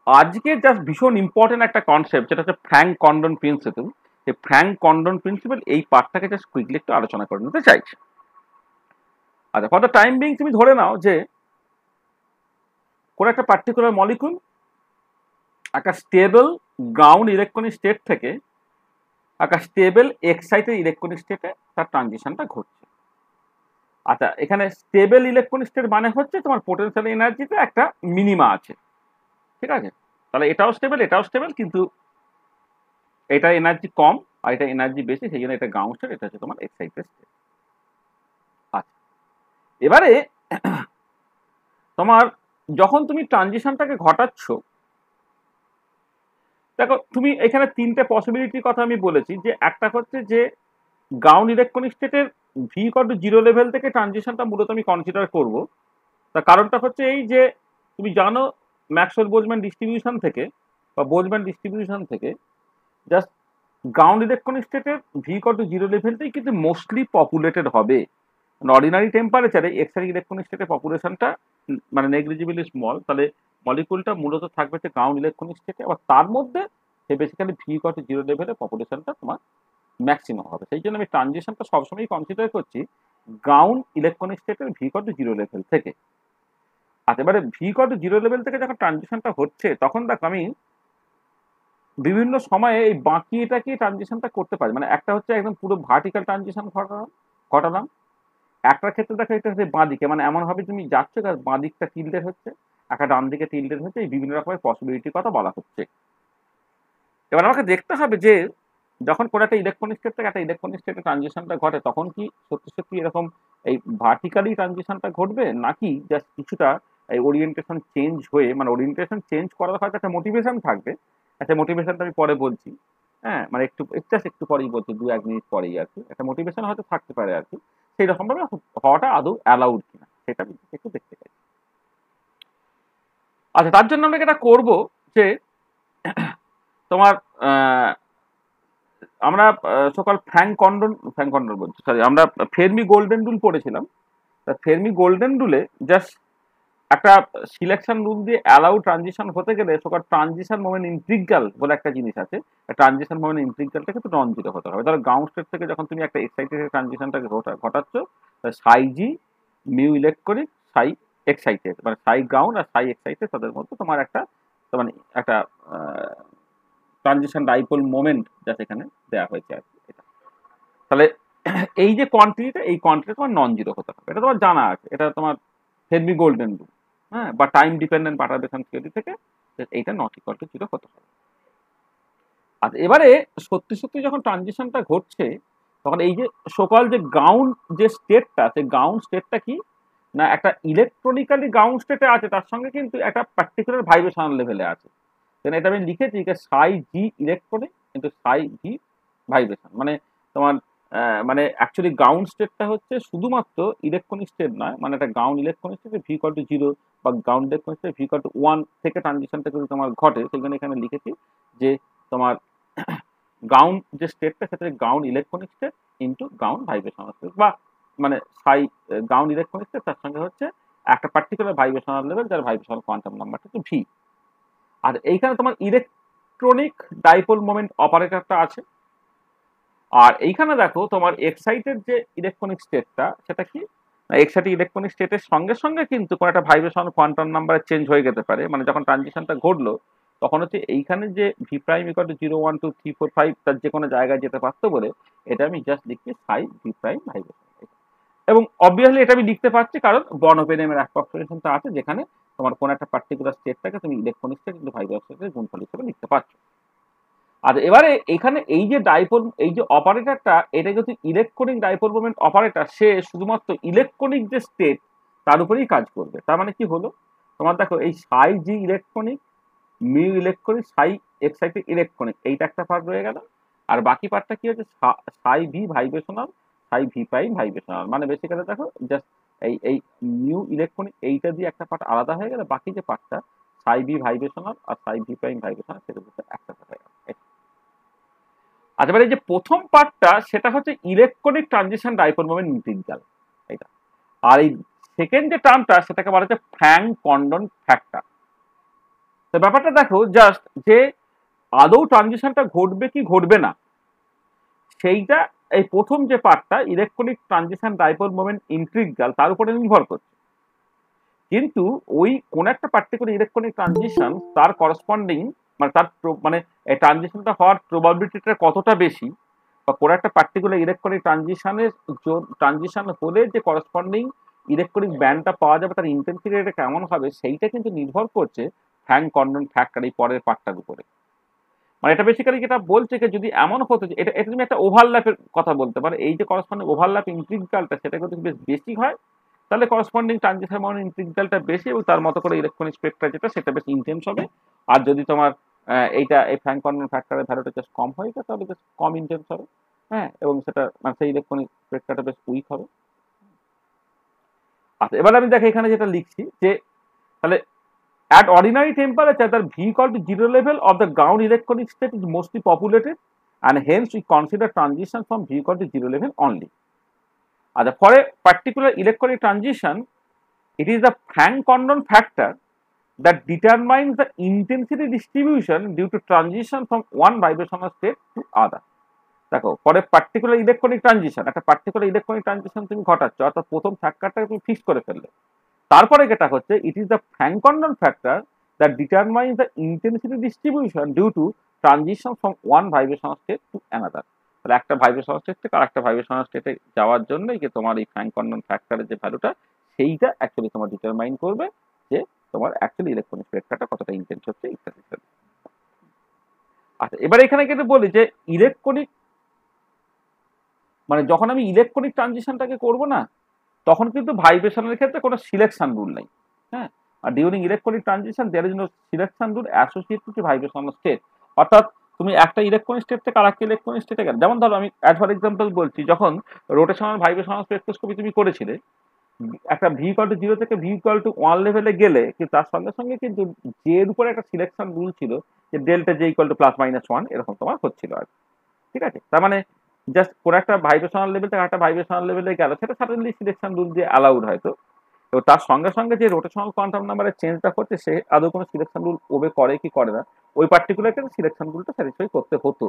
আজকে জাস্ট ভীষণ ইম্পর্টেন্ট একটা কনসেপ্ট, যেটা হচ্ছে ফ্র্যাঙ্ক কন্ডন প্রিন্সিপাল। এই ফ্র্যাঙ্ক কন্ডন প্রিন্সিপাল এই পার্টটাকে জাস্ট কুইকলি একটু আলোচনা করে নিতে চাইছি। আচ্ছা, ফর দ্য টাইম বিং তুমি ধরে নাও যে কোনো একটা পার্টিকুলার মলিকুল একটা স্টেবল গ্রাউন্ড ইলেকট্রনিক স্টেট থেকে একটা স্টেবল এক্সাইটেড ইলেকট্রনিক স্টেটে তার ট্রানজিশনটা ঘটছে। আচ্ছা, এখানে স্টেবল ইলেকট্রনিক স্টেট মানে হচ্ছে তোমার পোটেনশিয়াল এনার্জিতে একটা মিনিমা আছে, ঠিক আছে? তাহলে এটাও স্টেবল, কিন্তু এটা এনার্জি কম আর এটা এনার্জি বেশি, সেই জন্য এটা গ্রাউন্ড স্টেট, এটা হচ্ছে তোমার এক্সাইটেড স্টেট। আচ্ছা, এবারে তোমার যখন তুমি ট্রানজিশনটাকে ঘটাচ্ছ, দেখো তুমি এখানে তিনটে পসিবিলিটির কথা আমি বলেছি, যে একটা হচ্ছে যে গ্রাউন্ড ইলেকট্রনিক স্টেটের ভি ইকুয়াল টু 0 লেভেল থেকে ট্রানজিশনটা মূলত আমি কনসিডার করব। তার কারণটা হচ্ছে এই যে তুমি জানো ম্যাক্সওয়েল বোলজম্যান ডিস্ট্রিবিউশন থেকে বা বোলজম্যান ডিস্ট্রিবিউশন থেকে জাস্ট গ্রাউন্ড ইলেকট্রনিক স্টেটের ভি ইকুয়াল টু 0 লেভেলটাই কিন্তু মোস্টলি পপুলেটেড হবে। অর্ডিনারি টেম্পারেচারে এক্সটারিক ইলেকট্রনিক স্টেটের পপুলেশনটা মানে নেগলিজিবলি স্মল, তাহলে মলিকুলটা মূলত থাকবে হচ্ছে গ্রাউন্ড ইলেকট্রনিক স্টেটে, আবার তার মধ্যে সে বেসিক্যালি ভি ইকুয়াল টু 0 লেভেলে পপুলেশনটা তোমার ম্যাক্সিমাম হবে। সেই জন্য আমি ট্রানজিশনটা সবসময় কনসিডার করছি গ্রাউন্ড ইলেকট্রনিক স্টেটের ভি ইকুয়াল টু 0 লেভেল থেকে। আচ্ছা, এবারে ভি ইকুয়াল টু 0 লেভেল থেকে যখন ট্রানজিশনটা হচ্ছে, তখন দেখো আমি বিভিন্ন সময়ে এই বাঁকিয়েটাকে ট্রানজিশনটা করতে পারি। মানে একটা হচ্ছে একদম পুরো ভার্টিক্যাল ট্রানজিশন ঘটালাম, একটা ক্ষেত্রে দেখো এটা হচ্ছে বাঁ দিকে, মানে এমন ভাবে তুমি যাচ্ছ বাঁ দিকটা টিল্ডেড হচ্ছে, একটা ডান দিকে টিল্ডেড হচ্ছে, এই বিভিন্ন রকমের পসিবিলিটির কথা বলা হচ্ছে। এবার আমাকে দেখতে হবে যে যখন কোনো একটা ইলেকট্রনিক স্টেট থেকে একটা ইলেকট্রনিক স্টেটে ট্রানজিশনটা ঘটে, তখন কি সত্যি সত্যি এরকম এই ভার্টিক্যালি ট্রানজিশনটা ঘটবে, নাকি জাস্ট কিছুটা এই ওরিয়েন্টেশন চেঞ্জ হয়ে, মানে ওরিয়েন্টেশন চেঞ্জ করার হয়তো একটা মোটিভেশন থাকবে। একটা মোটিভেশনটা আমি পরে বলছি, হ্যাঁ, মানে একটু পরেই বলছি, 2-1 মিনিট পরেই আর কি, একটা মোটিভেশন হয়তো থাকতে পারে আর কি। সেই রকম ভাবে হওয়াটা আদৌ অ্যালাউড কিনা সেটা আমি একটু দেখতে চাই। আচ্ছা, তার জন্য আমরা এটা করবো যে তোমার আমরা সকাল ফ্র্যাঙ্ক কন্ডন বলছি, সরি, আমরা ফেরমি গোল্ডেন রুল পড়েছিলাম। ফেরমি গোল্ডেন রুলে জাস্ট একটা সিলেকশন রুল দিয়ে অ্যালাউ ট্রানজিশন হতে গেলে সকাল ট্রানজিশন মোমেন্ট ইন্টিগ্রাল বলে একটা জিনিস আছে, ট্রানজিশন মোমেন্ট ইন্টিগ্রালটা কিন্তু নন জিরো হতে হবে। ধরো গ্রাউন্ড স্টেট থেকে যখন তুমি একটা এক্সাইটেড ট্রানজিশনটাকে ঘটাচ্ছ, সাই জি মিউ ইলেকট্রনিক সাই এক্সাইটেড, মানে সাই গ্রাউন্ড আর সাই এক্সাইটেড, তাদের মধ্যে তোমার একটা মানে একটা ট্রানজিশন ডাইপোল মোমেন্ট যা সেখানে দেওয়া হয়েছে আর কি। এটা তাহলে এই যে কোয়ান্টিটিটা, এই কোয়ান্টিটি তোমার নন জিরো হতে হবে, এটা তোমার জানা আছে, এটা তোমার ফেরমি গোল্ডেন রুল, হ্যাঁ, বা টাইম ডিপেন্ডেন্ট পারটারবেশন থিওরি থেকে এইটা নট ইকুয়াল টু জিরো হতে হবে। আর এবারে সত্যি সত্যি যখন ট্রানজিশনটা ঘটছে, তখন এই যে সকল যে গ্রাউন্ড যে স্টেটটা, সেই গ্রাউন্ড স্টেটটা কি না একটা ইলেকট্রনিক্যালি গ্রাউন্ড স্টেটে আছে, তার সঙ্গে কিন্তু একটা পার্টিকুলার ভাইব্রেশনাল লেভেলে আছে। এটা আমি লিখেছি যে সাই জি ইলেকট্রনিক কিন্তু সাই জি ভাইব্রেশন, মানে তোমার মানে অ্যাকচুয়ালি গ্রাউন্ড স্টেটটা হচ্ছে শুধুমাত্র ইলেকট্রনিক স্টেট নয়, মানে একটা গ্রাউন্ড ইলেকট্রনিক স্টেটে ভি ইকুয়াল টু 0 বা গ্রাউন্ড ইলেকট্রনিক স্টেটে ভি ইকুয়াল টু 1 থেকে ট্রানজিশনটা যদি তোমার ঘটে, সেখানে এখানে লিখেছি যে তোমার গ্রাউন্ড যে স্টেটটা সেটা ground electronic state into ground vibrational state, বা মানে সাই গ্রাউন্ড ইলেকট্রনিক স্টেট, তার সঙ্গে হচ্ছে একটা পার্টিকুলার ভাইব্রেশনাল লেভেল, যার ভাইব্রেশনাল কোয়ান্টাম নাম্বারটা হচ্ছে ভি। আর এইখানে তোমার ইলেকট্রনিক ডাইপোল মোমেন্ট অপারেটরটা আছে। আর এইখানে দেখো তোমার এক্সাইটেড যে ইলেকট্রনিক স্টেটটা, সেটা কি এক্সাইটেড ইলেকট্রনিক স্টেটের সঙ্গে সঙ্গে কিন্তু কোনো একটা ভাইব্রেশন কোয়ান্টাম নাম্বার চেঞ্জ হয়ে যেতে পারে। মানে যখন ট্রানজিশনটা ঘটলো, তখন হচ্ছে এইখানে যে ভি প্রাইম ইকুয়াল টু 0 1 2 3 4 5 তার যে কোনো জায়গায় যেতে পারতো বলে, এটা আমি জাস্ট লিখছি সাই ভি প্রাইম ভাইব্রেশন। এবং অবভিয়াসলি এটা আমি লিখতে পারছি কারণ বর্নপেনেমের অ্যাপ্রক্সিমেশনটা আছে, যেখানে তোমার কোনো একটা পার্টিকুলার স্টেটটাকে তুমি ইলেকট্রনিক স্টেট কিন্তু ভাইব্রেশনের গুণফল হিসেবে লিখতে পারছো। আর এবারে এখানে এই যে ডাইপোল, এই যে অপারেটরটা, এটা যদি ইলেকট্রনিক ডাইপোল মোমেন্ট অপারেটর, সে শুধুমাত্র ইলেকট্রনিক যে স্টেট তার উপরেই কাজ করবে। তার মানে কি হলো, তোমার দেখো এই সাই জি ইলেকট্রনিক মিউ ইলেকট্রনিক সাই এক্সাইটেড ইলেকট্রনিক, এইটা একটা পার্ট রয়ে গেল। আর বাকি পার্টটা কি হচ্ছে সাই ভি ভাইব্রেশনাল সাই ভি প্রাইম ভাইব্রেশনাল, মানে বেসিক্যালি দেখো জাস্ট এই মিউ ইলেকট্রনিক এইটা দিয়ে একটা পার্ট আলাদা হয়ে গেল, বাকি যে পার্টটা সাই বি ভাইব্রেশনাল আর সাই ভি প্রাইম ভাইব্রেশনাল সেটা হচ্ছে একসাথে হয়ে গেল। আচ্ছা, এবার এই যে প্রথম পার্টটা সেটা হচ্ছে electronic transition dipole moment integral এটা। আর এই সেকেন্ড যে টার্মটা সেটাকে বলা হচ্ছে ফ্র্যাঙ্ক কন্ডন ফ্যাক্টর। তো ব্যাপারটা দেখো জাস্ট যে আদৌ ট্রানজিশনটা ঘটবে কি ঘটবে না সেইটা এই প্রথম যে পার্টটা electronic transition dipole moment integral তার উপরে নির্ভর করছে। কিন্তু ওই কোন একটা পার্টিকুলার ইলেকট্রনিক ট্রানজিশন তার করসপন্ডিং মানে তার মানে এই ট্রানজিশনটা হওয়ার প্রবাবিলিটিটা কতটা বেশি, বা কোন একটা পার্টিকুলার ইলেকট্রনিক ট্রানজিশন হলে যে করসপন্ডিং ইলেকট্রনিক ব্যান্ডটা পাওয়া যাবে তার ইন্টেন্সিটিটা কেমন হবে সেইটা কিন্তু নির্ভর করছে ফ্র্যাঙ্ক কন্ডন ফ্যাক্টর এই পরের পার্টটার উপরে। মানে এটা বেসিক্যালি যেটা বলছে যে যদি এমন হতো যে এটা এটা তুমি একটা ওভারল্যাপের কথা বলতে পারো, এই যে করসপন্ডিং ওভারল্যাপ ইন্টিগ্রালটা সেটা কিন্তু বেশ বেশি হয়, তাহলে করসপন্ডিং ট্রানজিশন মানে ইন্টিগ্রালটা বেশি এবং তার মতো করে ইলেকট্রনিক স্পেক্ট্রা যেটা সেটা বেশ ইন্টেন্স হবে। আর যদি তোমার এইটা এই ফ্র্যাঙ্ক কন্ডন ফ্যাক্টরের ভ্যালুটা জাস্ট কম হয় তাহলে বেশ কম ইন্টেন্স হবে। হ্যাঁ, এবং সেটা মানে সেই ইলেকট্রনিক স্পেক্ট্রাটা বেশ উইক হবে। আচ্ছা, এবার আমি দেখো এখানে যেটা লিখছি যে তাহলে at ordinary temperature the V equal to zero level of the ground electronic state is mostly populated and hence we consider transition from V equal to zero level only. For a particular electronic transition, it is the Frank Condon factor that determines the intensity distribution due to transition from one vibrational state to other. দেখো পরে particular electronic transition, একটা particular electronic transition তুমি ঘটাচ্ছ, অর্থাৎ প্রথম ফ্যাক্টরটাকে তুমি fix করে ফেললে, তারপরে যেটা হচ্ছে it is the Franck Condon factor that determines the intensity distribution due to transition from one vibrational state to another. তাহলে একটা ভাইব্রেশনাল স্টেট থেকে আরেকটা ভাইব্রেশনাল স্টেটে যাওয়ার জন্য যে তোমার এই ফ্র্যাঙ্ক কন্ডন ফ্যাক্টরের যে ভ্যালুটা সেইটা অ্যাকচুয়ালি তোমার ডিটারমাইন করবে যে তোমার অ্যাকচুয়ালি ইলেকট্রনিক স্পেক্ট্রাটা কতটা ইন্টেন্স হচ্ছে ইত্যাদি ইত্যাদি। আচ্ছা, এবার এখানে কিন্তু বলি যে ইলেকট্রনিক মানে যখন আমি ইলেকট্রনিক ট্রানজিশনটাকে করব না তখন কিন্তু ভাইব্রেশনের ক্ষেত্রে কোনো সিলেকশন রুল নেই। হ্যাঁ, আর during electronic transition there is no selection rule associated to vibrational state. অর্থাৎ তুমি একটা ইলেকট্রনিক স্টেট থেকে আরেকটা ইলেকট্রনিক স্টেটে গেলে, যেমন ধরো আমি অ্যাজ ফর এক্সাম্পল বলছি, যখন রোটেশনাল ভাইব্রেশনাল স্পেকট্রোস্কোপি তুমি করেছিলে, একটা ভি ইকুয়াল টু 0 থেকে ভি ইকুয়াল টু 1 লেভেলে গেলে কিন্তু তার সঙ্গে সঙ্গে কিন্তু জে এর উপরে একটা সিলেকশন রুল ছিল যে ডেল্টা জে ইকুয়াল টু +-1 এরকম তোমার হচ্ছিল আর। ঠিক আছে, তার মানে জাস্ট কোন একটা ভাইব্রেশনাল লেভেল থেকে একটা ভাইব্রেশনাল লেভেলে গেল সেটা সাডেনলি সিলেকশন রুল দিয়ে অ্যালাউড হয়তো, তো তার সঙ্গে সঙ্গে যে রোটেশনাল কোয়ান্টাম নাম্বারের চেঞ্জটা করছে সে আদৌ কোনো সিলেকশন রুল ওবে করে কি করে না, ওই পার্টিকুলার ক্ষেত্রে সিলেকশন রুলটা স্যাটিসফাই করতে হতো।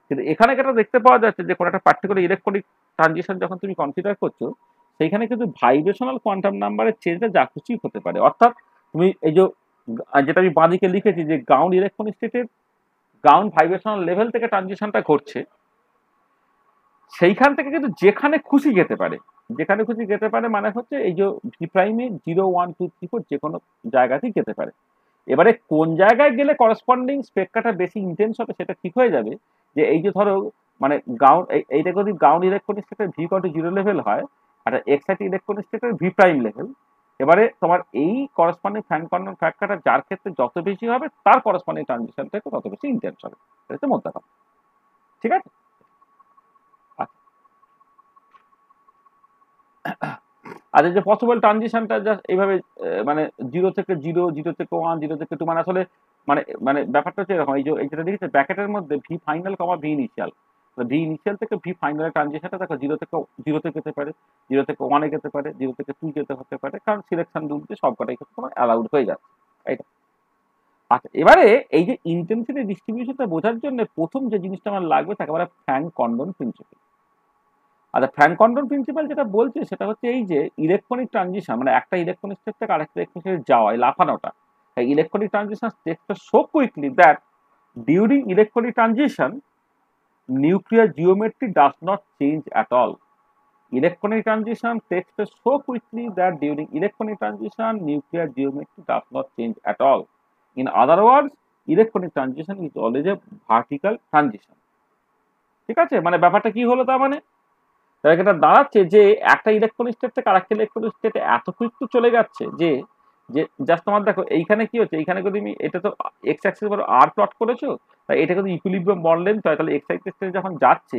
কিন্তু এখানে যেটা দেখতে পাওয়া যাচ্ছে যে কোনো একটা পার্টিকুলার ইলেকট্রনিক ট্রানজিশন যখন তুমি কনসিডার করছো সেইখানে কিন্তু ভাইব্রেশনাল কোয়ান্টাম নাম্বারের চেঞ্জটা যা খুশি হতে পারে। অর্থাৎ তুমি এই যে যেটা আমি বাঁদিকে লিখেছি যে গ্রাউন্ড ইলেকট্রনিক স্টেটের গ্রাউন্ড ভাইব্রেশনাল লেভেল থেকে ট্রানজিশনটা ঘটছে, সেইখান থেকে কিন্তু যেখানে খুশি যেতে পারে, যেখানে খুশি যেতে পারে মানে হচ্ছে এই যে ভি প্রাইমে 0, 1, 2, 3, 4 যে কোনো জায়গাতেই যেতে পারে। এবারে কোন জায়গায় গেলে করসপন্ডিং স্পেক্ট্রাটা বেশি ইন্টেন্স হবে সেটা ঠিক হয়ে যাবে যে এই যে ধরো মানে গ্রাউন্ড এইটা যদি গ্রাউন্ড ইলেকট্রনিক স্টেটের ভি ইকুয়াল টু 0 লেভেল হয় আর এক্সাইটেড ইলেকট্রনিক স্টেটের ভি প্রাইম লেভেল, এবারে তোমার এই করসপন্ডিং ফ্র্যাঙ্ক কন্ডন ফ্যাক্টরটা যার ক্ষেত্রে যত বেশি হবে তার করসপন্ডিং ট্রানজিশনটা তত বেশি ইন্টেন্স হবে। এটা হচ্ছে মোদ্দা কথা। ঠিক আছে, আর এই যে পসিবল ট্রানজিশনটা জাস্ট এইভাবে মানে 0 থেকে 0, 0 থেকে 1, 0 থেকে 2 মানে আসলে মানে মানে ব্যাপারটা হচ্ছে এরকম, এই যে যেটা দেখেছে ব্র্যাকেটের মধ্যে ভি ফাইনাল কমা ভি ইনিশিয়াল, ভি ইনিশিয়াল থেকে ভি ফাইনালের ট্রানজিশনটা দেখো 0 থেকে যেতে পারে, 0 থেকে 1 এ যেতে পারে, 0 থেকে 2 যেতে হতে পারে, কারণ সিলেকশন রুল দিয়ে সবকটাই ক্ষেত্রে তোমার অ্যালাউড হয়ে যাচ্ছে। এইটা আচ্ছা, এবারে এই যে ইন্টেন্সিটি ডিস্ট্রিবিউশনটা বোঝার জন্য প্রথম যে জিনিসটা আমার লাগবে তাকে বলা ফ্র্যাঙ্ক কন্ডন প্রিন্সিপাল। আচ্ছা, ফ্র্যাঙ্ক কন্ডন প্রিন্সিপাল যেটা বলছে সেটা হচ্ছে এই যে ইলেকট্রনিক ট্রানজিশন মানে একটা ইলেকট্রনিক স্টেট থেকে আরেকটা ইলেকট্রনিক স্টেটে যাওয়া, এই লাফানোটা, electronic transition takes so quickly that during electronic transition nuclear geometry does not change at all. Electronic transition takes place so quickly that during electronic transition nuclear geometry does not change at all. In other words, electronic transition is always a vertical transition. ঠিক আছে, মানে ব্যাপারটা কি হলো তার মানে এটা দাঁড়াচ্ছে যে একটা ইলেকট্রনিক স্টেট থেকে আরেকটা ইলেকট্রনিক স্টেটে এত কুইক চলে যাচ্ছে যে যে জাস্ট তোমার দেখো এইখানে কি হচ্ছে, এইখানে যদি তুমি এটা তো এক্স অ্যাক্সিস বড় আর প্লট করেছো, তাই এটা যদি ইকুইলিব্রিয়াম বন্ড লেন্থ হয় তাহলে এক্স অ্যাক্সিস যখন যাচ্ছে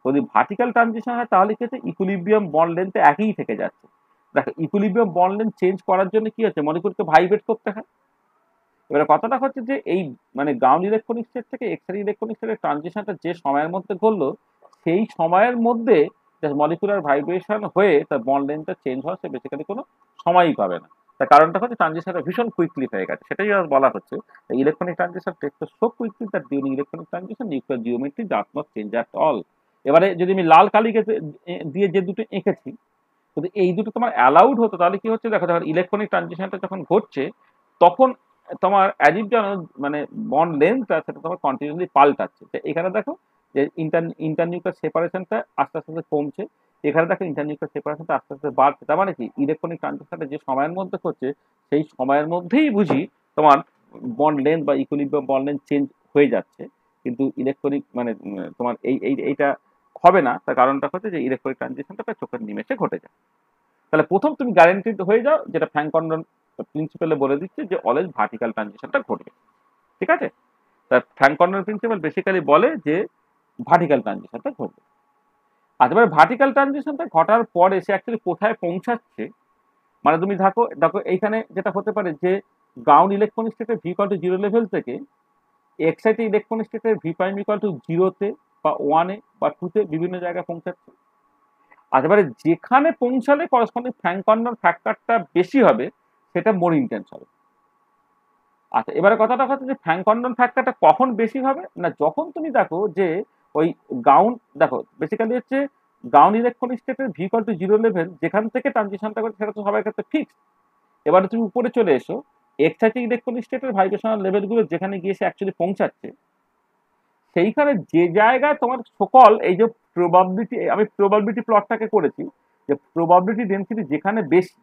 যদি ভার্টিক্যাল ট্রানজিশন হয় তাহলে কি হচ্ছে ইকুইলিব্রিয়াম বন্ড লেন্থে একই থেকে যাচ্ছে। দেখো ইকুইলিব্রিয়াম বন্ড লেন্থ চেঞ্জ করার জন্য কি হচ্ছে মলিকুলকে ভাইব্রেট করতে হয়, এবারে কথাটা হচ্ছে যে এই মানে গ্রাউন্ড ইলেকট্রনিক স্টেট থেকে এক্সরে ইলেকট্রনিক স্টেটের ট্রানজিশনটা যে সময়ের মধ্যে করলো, সেই সময়ের মধ্যে মলিকুলার ভাইব্রেশন হয়ে তার বন্ড লেন্থটা চেঞ্জ হওয়া, সে বেসিক্যালি কোনো সময়ই পাবে না। তার কারণটা হচ্ছে ট্রানজিশনটা ভীষণ কুইকলি হয়ে গেছে, সেটাই বলা হচ্ছে electronic transition takes so quickly that during electronic transition nuclear geometry does not change at all. এবারে যদি আমি লাল কালিকে দিয়ে যে দুটো এঁকেছি, যদি এই দুটো তোমার অ্যালাউড হতো তাহলে কি হচ্ছে দেখো, যখন ইলেকট্রনিক ট্রানজিশনটা যখন ঘটছে তখন তোমার অ্যাজিভ যেন মানে বন্ড লেন্থটা সেটা তোমার কন্টিনিউসলি পাল্টাচ্ছে। এখানে দেখো যে ইন্টারনিউক্লিয়ার সেপারেশনটা আস্তে আস্তে কমছে, এখানে দেখো ইন্টারনিউক্লিয়ার সেপারেশনটা আস্তে আস্তে বাড়ছে। তার মানে কি ইলেকট্রনিক ট্রানজিশনটা যে সময়ের মধ্যে হচ্ছে সেই সময়ের মধ্যেই বুঝি তোমার বন্ড লেন্থ বা ইকুইলিব্রিয়াম বন্ড লেন্থ চেঞ্জ হয়ে যাচ্ছে, কিন্তু ইলেকট্রনিক মানে তোমার এইটা হবে না। তার কারণটা হচ্ছে যে ইলেকট্রনিক ট্রানজিশনটা প্রায় চোখের নিমেষে ঘটে যায়। তাহলে প্রথম তুমি গ্যারান্টিড হয়ে যাও, যেটা ফ্র্যাঙ্ক কন্ডন প্রিন্সিপালে বলে দিচ্ছে যে অলওয়েজ ভার্টিক্যাল ট্রানজিশনটা ঘটবে, ঠিক আছে। তার ফ্র্যাঙ্ক কন্ডন প্রিন্সিপাল বেসিক্যালি বলে যে ভার্টিক্যাল ট্রানজিশনটা ঘটবে। আর এবার ভার্টিক্যাল ট্রানজিশনটা ঘটার পরে সে অ্যাকচুয়ালি কোথায় পৌঁছাচ্ছে, মানে তুমি দেখো দেখো এইখানে যেটা হতে পারে যে গ্রাউন্ড ইলেকট্রনিক স্টেটের ভি ইকুয়াল টু 0 লেভেল থেকে এক্সাইটেড ইলেকট্রনিক স্টেটের ভি প্রাইম ইকুয়াল টু 0-তে বা 1-এ বা 2-তে বিভিন্ন জায়গায় পৌঁছাচ্ছে। আর এবারে যেখানে পৌঁছালে করসপন্ডিং ফ্র্যাঙ্ক কন্ডন ফ্যাক্টরটা বেশি হবে সেটা মোর ইন্টেন্স হবে। আচ্ছা, এবারে কথাটা হচ্ছে যে ফ্র্যাঙ্ক কন্ডন ফ্যাক্টরটা কখন বেশি হবে না, যখন তুমি দেখো যে ওই গ্রাউন্ড দেখো বেসিক্যালি হচ্ছে গ্রাউন্ড ইলেকট্রনিক স্টেটের ভি ইকুয়াল টু 0 লেভেল যেখান থেকে ট্রানজিশনটা করে সেটা তো সবার ক্ষেত্রে ফিক্সড। এবারে তুমি উপরে চলে এসো, এক্সাইটিং ইলেকট্রনিক স্টেটের ভাইব্রেশনাল লেভেলগুলো যেখানে গিয়ে সে অ্যাকচুয়ালি পৌঁছাচ্ছে, সেইখানে যে জায়গায় তোমার সকল এই যে প্রবাবিলিটি, আমি প্রবাবিলিটি প্লটটাকে করেছি যে প্রবাবিলিটি ডেনসিটি যেখানে বেশি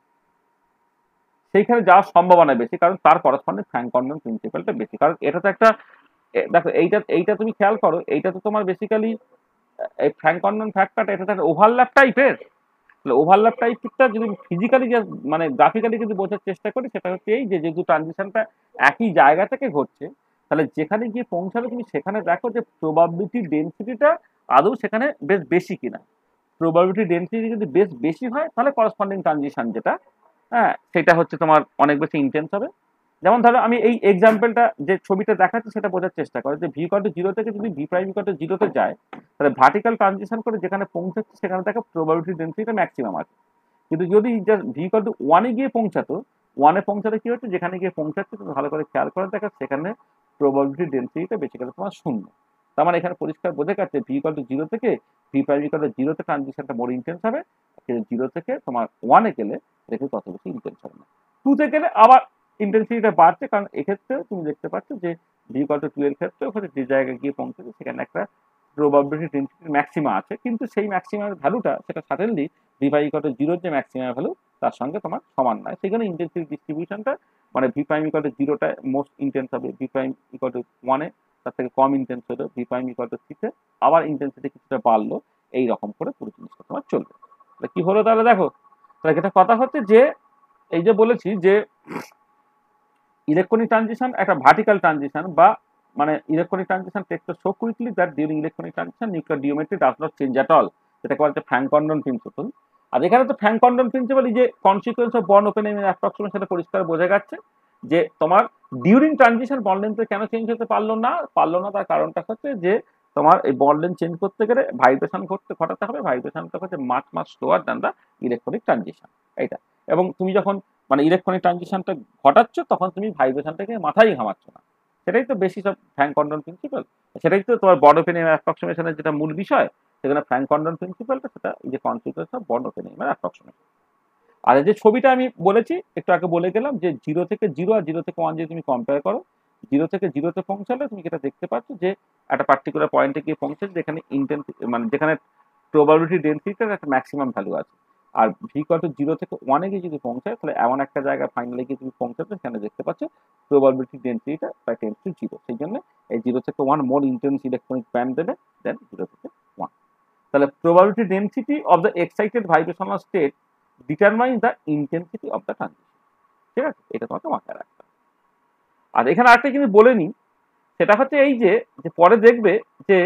সেইখানে যাওয়ার সম্ভাবনা বেশি, কারণ তার করসপন্ডিং ফ্র্যাঙ্ক কন্ডন প্রিন্সিপালটা বেশি। কারণ এটা তো একটা দেখো এইটা এইটা তুমি খেয়াল করো, এইটা তো তোমার বেসিক্যালি এই ফ্র্যাঙ্ক কন্ডন ফ্যাক্টরটা এটা তো একটা ওভারল্যাপ টাইপের। তাহলে ওভারল্যাপ টাইপটা যদি ফিজিক্যালি মানে গ্রাফিক্যালি যদি বোঝার চেষ্টা করি, সেটা হচ্ছে এই যে যেহেতু ট্রানজিশনটা একই জায়গা থেকে ঘটছে, তাহলে যেখানে গিয়ে পৌঁছাবে তুমি সেখানে দেখো যে প্রবাবিলিটি ডেনসিটিটা আদৌ সেখানে বেশ বেশি কিনা। প্রবাবিলিটি ডেনসিটি যদি বেশ বেশি হয় তাহলে করসপন্ডিং ট্রানজিশন যেটা, হ্যাঁ, সেটা হচ্ছে তোমার অনেক বেশি ইন্টেন্স হবে। যেমন ধরো আমি এই এক্সাম্পলটা যে ছবিটা দেখাচ্ছি সেটা বোঝার চেষ্টা করো যে ভি ইকুয়াল টু 0 থেকে যদি ভি প্রাইম ইকুয়াল টু 0-তে যায়, তাহলে ভার্টিক্যাল ট্রানজিশন করে যেখানে পৌঁছাচ্ছে সেখানে দেখো প্রবাবিলিটি ডেনসিটিটা ম্যাক্সিমাম আছে। কিন্তু যদি জাস্ট ভি ইকুয়াল টু 1-এ গিয়ে পৌঁছাতো, 1-এ পৌঁছাতে কি হচ্ছে, যেখানে গিয়ে পৌঁছাচ্ছে তুমি ভালো করে খেয়াল করে দেখো সেখানে প্রবাবিলিটি ডেনসিটিটা বেসিক্যালি তোমার শূন্য। তার মানে এখানে পরিষ্কার বোঝা যাচ্ছে ভি ইকুয়াল টু 0 থেকে ভি প্রাইম ইকুয়াল টু 0-তে ট্রানজিশনটা মোর ইন্টেন্স হবে, কিন্তু 0 থেকে তোমার 1-এ গেলে দেখে তত বেশি ইন্টেন্স হবে না। 2-তে গেলে আবার ইন্টেন্সিটিটা বাড়ছে, কারণ এক্ষেত্রে তুমি দেখতে পাচ্ছ যে ভি ইকুয়াল টু 2 এর ক্ষেত্রে ওখানে যে জায়গায় গিয়ে পৌঁছেছে সেখানে একটা প্রবাবিলিটি ডেনসিটি ম্যাক্সিমা আছে, কিন্তু সেই ম্যাক্সিমামের ভ্যালুটা সেটা suddenly v prime equal to 0-র যে ম্যাক্সিমাম ভ্যালু তার সঙ্গে তোমার সমান নয়। সেখানে ইন্টেন্সিটি ডিস্ট্রিবিউশনটা মানে ভি প্রাইম ইকুয়াল টু 0-টা মোস্ট ইন্টেন্স হবে, ভি প্রাইম ইকুয়াল টু 1-এ তার থেকে কম ইন্টেন্স হলো, ভি প্রাইম ইকুয়াল টু 3-তে আবার ইন্টেন্সিটি কিছুটা বাড়লো, এই রকম করে পুরো জিনিসটা তোমার চলবে। কি হলো তাহলে দেখো, তাহলে এটা কথা হচ্ছে যে এই যে বলেছি যে ইলেকট্রনিক ট্রানজিশন একটা ভার্টিক্যাল ট্রানজিশন, বা মানে electronic transition takes so quickly that during electronic transition nuclear geometry does not change at all, যেটাকে বলা হচ্ছে ফ্র্যাঙ্ক কন্ডন প্রিন্সিপাল। আর এখানে তো ফ্র্যাঙ্ক কন্ডন প্রিন্সিপাল এই যে consequence of bond opening and approximation সেটা পরিষ্কার বোঝা যাচ্ছে যে তোমার ডিউরিং ট্রানজিশন বন্ড লেন্থে কেন চেঞ্জ হতে পারলো না, তার কারণটা হচ্ছে যে তোমার এই বন্ড লেন্থ চেঞ্জ করতে গেলে ভাইব্রেশন ঘটাতে হবে, ভাইব্রেশনটা হচ্ছে much much slower than the electronic transition এইটা। এবং তুমি যখন মানে ইলেকট্রনিক ট্রানজিশনটা ঘটাচ্ছ তখন তুমি ভাইব্রেশনটাকে মাথায় ঘামাচ্ছ না, সেটাই তো বেশি সব ফ্র্যাঙ্ক কন্ডন প্রিন্সিপাল, সেটাই তো তোমার বন্ড ওপেনিং অ্যাপ্রক্সিমেশনের যেটা মূল বিষয়। সেখানে ফ্র্যাঙ্ক কন্ডন প্রিন্সিপালটা সেটা এই যে consequence of bond Oppenheimer approximation. আর এই যে ছবিটা আমি বলেছি একটু আগে বলে গেলাম যে 0 থেকে 0 আর 0 থেকে 1 যদি তুমি কম্পেয়ার করো, 0 থেকে 0-তে পৌঁছালে তুমি যেটা দেখতে পাচ্ছ যে একটা পার্টিকুলার পয়েন্টে গিয়ে পৌঁছেছে যেখানে ইন্টেন্সিটি মানে যেখানে প্রবাবিলিটি ডেনসিটির একটা ম্যাক্সিমাম ভ্যালু আছে। আর ভি ইকুয়াল টু 0 থেকে 1-এ গিয়ে যদি পৌঁছায় তাহলে এমন একটা জায়গায় ফাইনালি গিয়ে তুমি পৌঁছাবে সেখানে দেখতে পাচ্ছ প্রবাবিলিটি ডেনসিটিটা প্রায় টেন্স টু 0। সেই জন্য এই 0 থেকে 1 মোর ইন্টেন্স ইলেকট্রনিক ব্যান্ড দেবে দেন 0 থেকে 1। তাহলে probability density of the excited vibrational state determines the intensity of the transition, ঠিক আছে, এটা তোমাকে মাথায় রাখতে হবে। আর এখানে আরেকটা কিন্তু বলে নি, সেটা হচ্ছে এই যে পরে দেখবে যে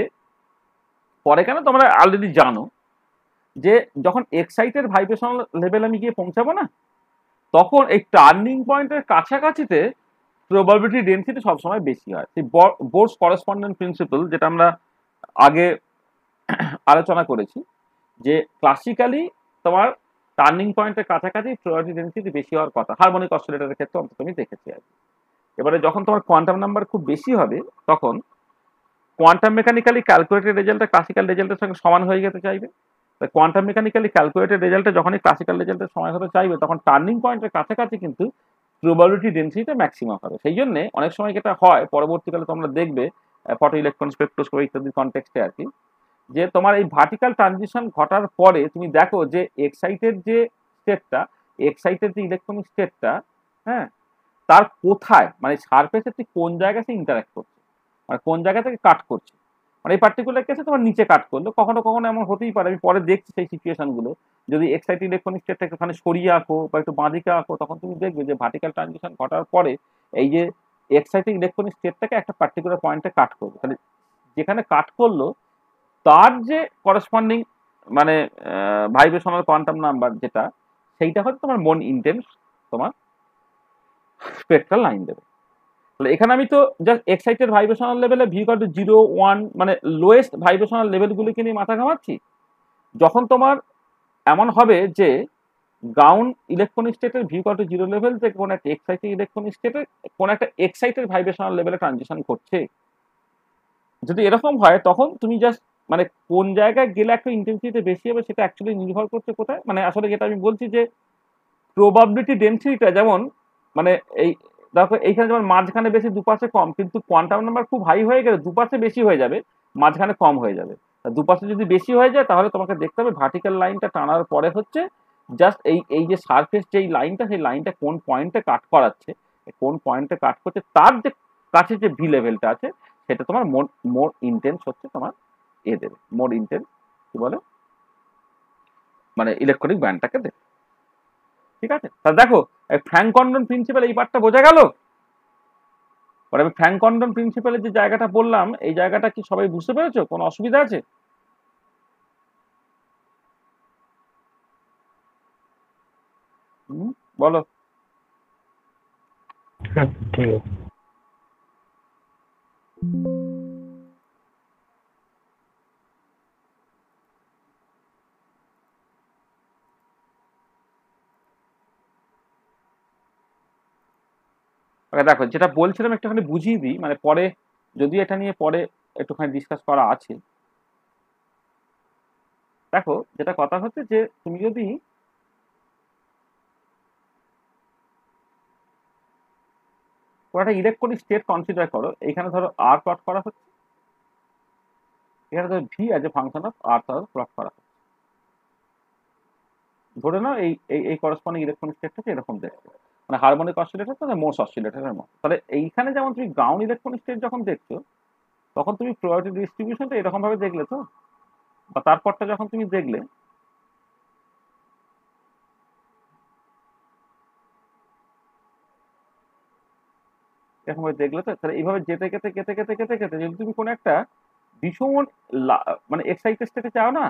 পরে কেন তোমরা অলরেডি জানো যে যখন এক্সাইটেড ভাইব্রেশনাল লেভেল আমি গিয়ে পৌঁছাবো না, তখন এই টার্নিং পয়েন্টের কাছাকাছিতে প্রবাবিলিটি ডেন্সিটি সবসময় বেশি হয়। সেই বোরস করেসপন্ডেন্ট প্রিন্সিপাল যেটা আমরা আগে আলোচনা করেছি, যে ক্লাসিক্যালি তোমার টার্নিং পয়েন্টের কাছাকাছি প্রবাবিলিটি ডেন্সিটি বেশি হওয়ার কথা, হারমোনিক অসিলেটরের ক্ষেত্রে অন্তত আমি দেখেছি আর কি। এবারে যখন তোমার কোয়ান্টাম নাম্বার খুব বেশি হবে, তখন কোয়ান্টাম মেকানিক্যালি ক্যালকুলেটেড রেজাল্টটা ক্লাসিক্যাল রেজাল্টের সঙ্গে সমান হয়ে যেতে চাইবে। কোয়ান্টাম মেকানিক্যালি ক্যালকুলেটেড রেজাল্টটা যখনই ক্লাসিক্যাল রেজাল্টের সময় হতে চাইবে, তখন টার্নিং পয়েন্টের কাছাকাছি কিন্তু প্রবাবিলিটি ডেন্সিটিটা ম্যাক্সিমাম হবে। সেই জন্য অনেক সময় যেটা হয় পরবর্তীকালে তোমরা দেখবে ফটো ইলেকট্রন স্পেকট্রোস্কোপি ইত্যাদি কনটেক্সটে আর কি, যে তোমার এই ভার্টিক্যাল ট্রানজিশন ঘটার পরে তুমি দেখো যে এক্সাইটেড যে স্টেটটা, এক্সাইটেড যে ইলেকট্রনিক স্টেটটা, হ্যাঁ, তার কোথায় মানে সারফেসে ঠিক কোন জায়গায় সে ইন্টারাক্ট করছে, মানে কোন জায়গা থেকে কাট করছে। মানে এই পার্টিকুলার কেসে তোমার নিচে কাট করলো, কখনো কখনো এমন হতেই পারে, আমি পরে দেখছি সেই সিচুয়েশন গুলো, যদি এক্সাইটেড ইলেকট্রনিক স্টেটটা একটুখানি সরিয়ে আঁকো বা একটু বাঁদিকে আঁকো, তখন তুমি দেখবে যে ভার্টিক্যাল ট্রানজিশন ঘটার পরে এই যে এক্সাইটেড ইলেকট্রনিক স্টেটটাকে একটা পার্টিকুলার পয়েন্টে কাট করবে। তাহলে যেখানে কাট করলো তার যে করেসপন্ডিং মানে ভাইব্রেশনাল কোয়ান্টাম নাম্বার যেটা, সেইটা হচ্ছে তোমার মন ইন্টেন্স তোমার স্পেকট্রাল লাইন দেবে। তাহলে এখানে আমি তো জাস্ট এক্সাইটেড ভাইব্রেশনাল লেভেলে ভি ইকুয়াল টু 0, 1 মানে লোয়েস্ট ভাইব্রেশনাল লেভেলগুলিকে নিয়ে মাথা ঘামাচ্ছি। যখন তোমার এমন হবে যে গ্রাউন্ড ইলেকট্রনিক স্টেটের ভি ইকুয়াল টু 0 লেভেল থেকে কোনো একটা এক্সাইটেড ইলেকট্রনিক স্টেটের কোনো একটা এক্সাইটেড ভাইব্রেশনাল লেভেলে ট্রানজিশন করছে, যদি এরকম হয় তখন তুমি জাস্ট মানে কোন জায়গায় গেলে একটা ইন্টেন্সিটি বেশি হবে সেটা অ্যাকচুয়ালি নির্ভর করছে কোথায়, মানে আসলে যেটা আমি বলছি যে প্রবাবিলিটি ডেন্সিটিটা যেমন মানে এই দেখো এইখানে যেমন মাঝখানে বেশি দুপাশে কম, কিন্তু কোয়ান্টাম নাম্বার খুব হাই হয়ে গেলে দুপাশে বেশি হয়ে যাবে, মাঝখানে কম হয়ে যাবে। দুপাশে যদি বেশি হয়ে যায় তাহলে তোমাকে দেখতে হবে ভার্টিক্যাল লাইনটা টানার পরে হচ্ছে জাস্ট এই এই যে সারফেস যেই লাইনটা, সেই লাইনটা কোন পয়েন্টে কাট করাচ্ছে, কোন পয়েন্টে কাট করছে তার যে কাছে যে ভি লেভেলটা আছে সেটা তোমার মোর ইন্টেন্স হচ্ছে তোমার এ দেবে, মোর ইন্টেন্স কি বলে মানে ইলেকট্রনিক ব্যান্ডটাকে দেবে। ঠিক আছে, তাহলে দেখো ফ্র্যাঙ্ক কন্ডন প্রিন্সিপাল এই পার্টটা বোঝা গেল। আর আমি ফ্র্যাঙ্ক কন্ডন প্রিন্সিপালের যে জায়গাটা বললাম, এই জায়গাটা কি সবাই বুঝতে পেরেছো? কোনো অসুবিধা আছে? বলো। হ্যাঁ, ঠিক আছে। দেখো যেটা বলছিলাম একটুখানি বুঝিয়ে দিই, মানে পরে যদি এটা নিয়ে পরে একটুখানি ডিসকাস করা আছে। দেখো যেটা কথা হচ্ছে যে তুমি যদি কোনো একটা ইলেকট্রনিক স্টেট কনসিডার করো, এখানে ধরো আর প্লট করা হচ্ছে, এখানে ধরো V as a function of R plot করা হচ্ছে। ধরে নাও এই এই করসপন্ডিং ইলেকট্রনিক স্টেটটাকে এরকম দেখছো, মানে হারমোনিক অসিলেটর তো মোস অসিলেটরের মতো। তাহলে এইখানে যেমন তুমি গ্রাউন্ড ইলেকট্রনিক স্টেট যখন দেখছো, তখন তুমি প্রবাবিলিটি ডিস্ট্রিবিউশনটা এরকম ভাবে দেখলে তো, বা তারপরটা যখন তুমি দেখলে এরকম ভাবে দেখলে তো, তাহলে এইভাবে যেতে যেতে যেতে যেতে যেতে যেতে যদি তুমি কোনো একটা ভীষণ মানে এক্সাইটেড স্টেটে চাও না,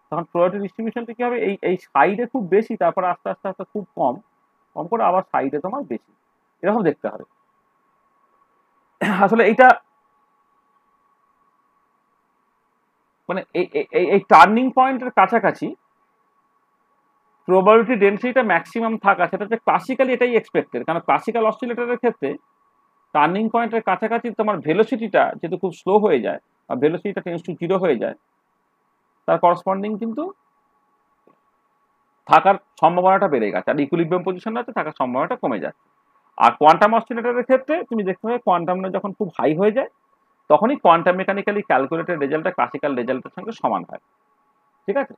তখন প্রবাবিলিটি ডিস্ট্রিবিউশনটা কি হবে, এই এই সাইডে খুব বেশি, তারপর আস্তে আস্তে আস্তে খুব কম, কম করে আবার সাইডে তোমার বেশি, এরকম দেখতে হবে। আসলে এইটা মানে এই এই এই টার্নিং পয়েন্টের কাছাকাছি প্রবাবিলিটি ডেন্সিটিটা ম্যাক্সিমাম থাকা, সেটা হচ্ছে ক্লাসিক্যালি এটাই এক্সপেক্টেড, কারণ ক্লাসিক্যাল অসিলেটরের ক্ষেত্রে টার্নিং পয়েন্টের কাছাকাছি তোমার ভেলোসিটিটা যেহেতু খুব স্লো হয়ে যায়, বা ভেলোসিটিটা টেন্স টু 0 হয়ে যায়, তার করসপন্ডিং কিন্তু থাকার সম্ভাবনাটা বেড়ে গেছে, আর ইকুইলিব্রিয়াম পজিশনে আছে থাকার সম্ভাবনাটা কমে যাচ্ছে। আর কোয়ান্টাম অসিলেটরের ক্ষেত্রে তুমি দেখতে পাবে কোয়ান্টামটা যখন খুব হাই হয়ে যায়, তখনই কোয়ান্টাম মেকানিক্যালি ক্যালকুলেটেড রেজাল্টটা ক্লাসিক্যাল রেজাল্টের সঙ্গে সমান হয়। ঠিক আছে,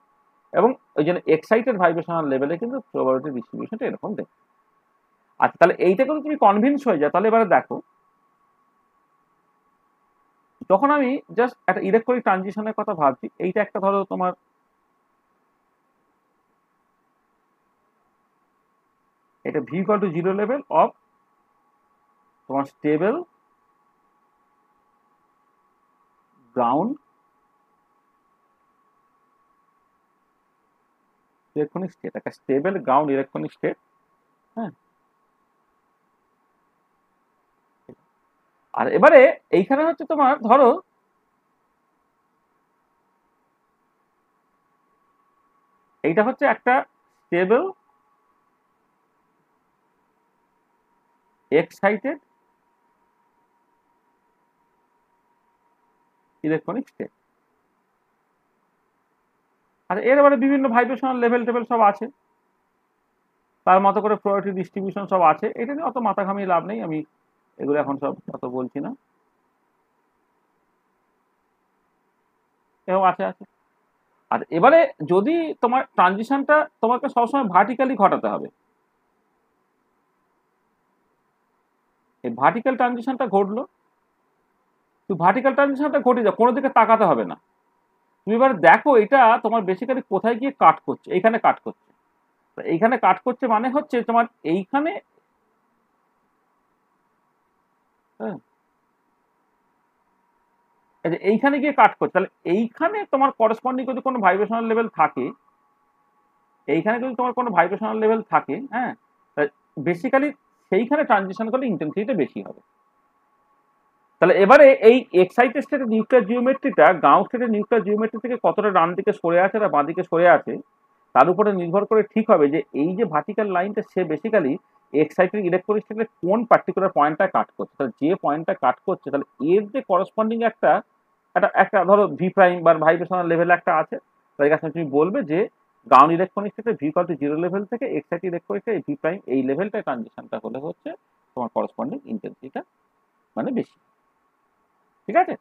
এবং ওই জন্য এক্সাইটেড ভাইব্রেশনাল লেভেলে কিন্তু প্রবাবিলিটি ডিস্ট্রিবিউশনটা এরকম দেখবে। আচ্ছা, তাহলে এইটা কিন্তু তুমি কনভিন্স হয়ে যায়, তাহলে এবারে দেখো যখন আমি জাস্ট একটা ইলেকট্রনিক ট্রানজিশনের কথা ভাবছি, এইটা একটা ধরো তোমার এটা V equal to 0 level of তোমার স্টেবল গ্রাউন্ড ইলেকট্রনিক স্টেট, একটা স্টেবল গ্রাউন্ড ইলেকট্রনিক স্টেট। হ্যাঁ, আর এবারে এইখানে হচ্ছে তোমার ধরো এইটা হচ্ছে একটা স্টেবল এক্সাইটেড ইলেকট্রনিক স্টেট। আর এর এবারে বিভিন্ন ভাইব্রেশনাল লেভেল টেভেল সব আছে, তার মতো করে প্রায়োরিটি ডিস্ট্রিবিউশন সব আছে, এটা নিয়ে অত মাথা ঘামিয়ে লাভ নেই, আমি এগুলো এখন সব অত বলছি না। এও আছে আছে। আর এবারে যদি তোমার ট্রানজিশনটা তোমাকে সবসময় ভার্টিক্যালি ঘটাতে হবে, এই ভার্টিক্যাল ট্রানজিশনটা ঘটলো, তুই ভার্টিক্যাল ট্রানজিশনটা ঘটে যা, কোনো দিকে তাকাতে হবে না। তুমি এবার দেখো এটা তোমার বেসিক্যালি কোথায় গিয়ে কাট করছে, এইখানে কাট করছে। এইখানে কাট করছে মানে হচ্ছে তোমার এইখানে, হ্যাঁ, এইখানে গিয়ে কাট করছে, তাহলে এইখানে তোমার করসপন্ডিং যদি কোনো ভাইব্রেশনাল লেভেল থাকে, এইখানে যদি তোমার কোনো ভাইব্রেশনাল লেভেল থাকে, হ্যাঁ, বেসিক্যালি সেইখানে ট্রানজিশন করলে ইন্টেন্সিটিটা বেশি হবে। তাহলে এবারে এই এক্সাইটেড স্টেটের নিউক্লিয়ার জিওমেট্রিটা গ্রাউন্ড স্টেটের নিউক্লিয়ার জিওমেট্রি থেকে কতটা ডান দিকে সরে আছে না বাঁ দিকে সরে আছে, তার উপরে নির্ভর করে ঠিক হবে যে এই যে ভার্টিক্যাল লাইনটা সে বেসিক্যালি এক্সাইটেড ইলেকট্রনিক স্টেটের কোন পার্টিকুলার পয়েন্টটা কাট করছে। তাহলে যে পয়েন্টটা কাট করছে, তাহলে এর যে করসপন্ডিং একটা একটা একটা ধরো ভি প্রাইম বা ভাইব্রেশনাল লেভেল একটা আছে, তাই কাছে তুমি বলবে যে গ্রাউন্ড ইলেকট্রনিক স্টেটে v equal to zero level থেকে এক্সাইটেড ইলেকট্রনিক স্টেটে ভি প্রাইম এই লেভেলটা ট্রানজিশনটা হলে হচ্ছে তোমার করসপন্ডিং ইন্টেন্সিটিটা মানে বেশি। ঠিক আছে।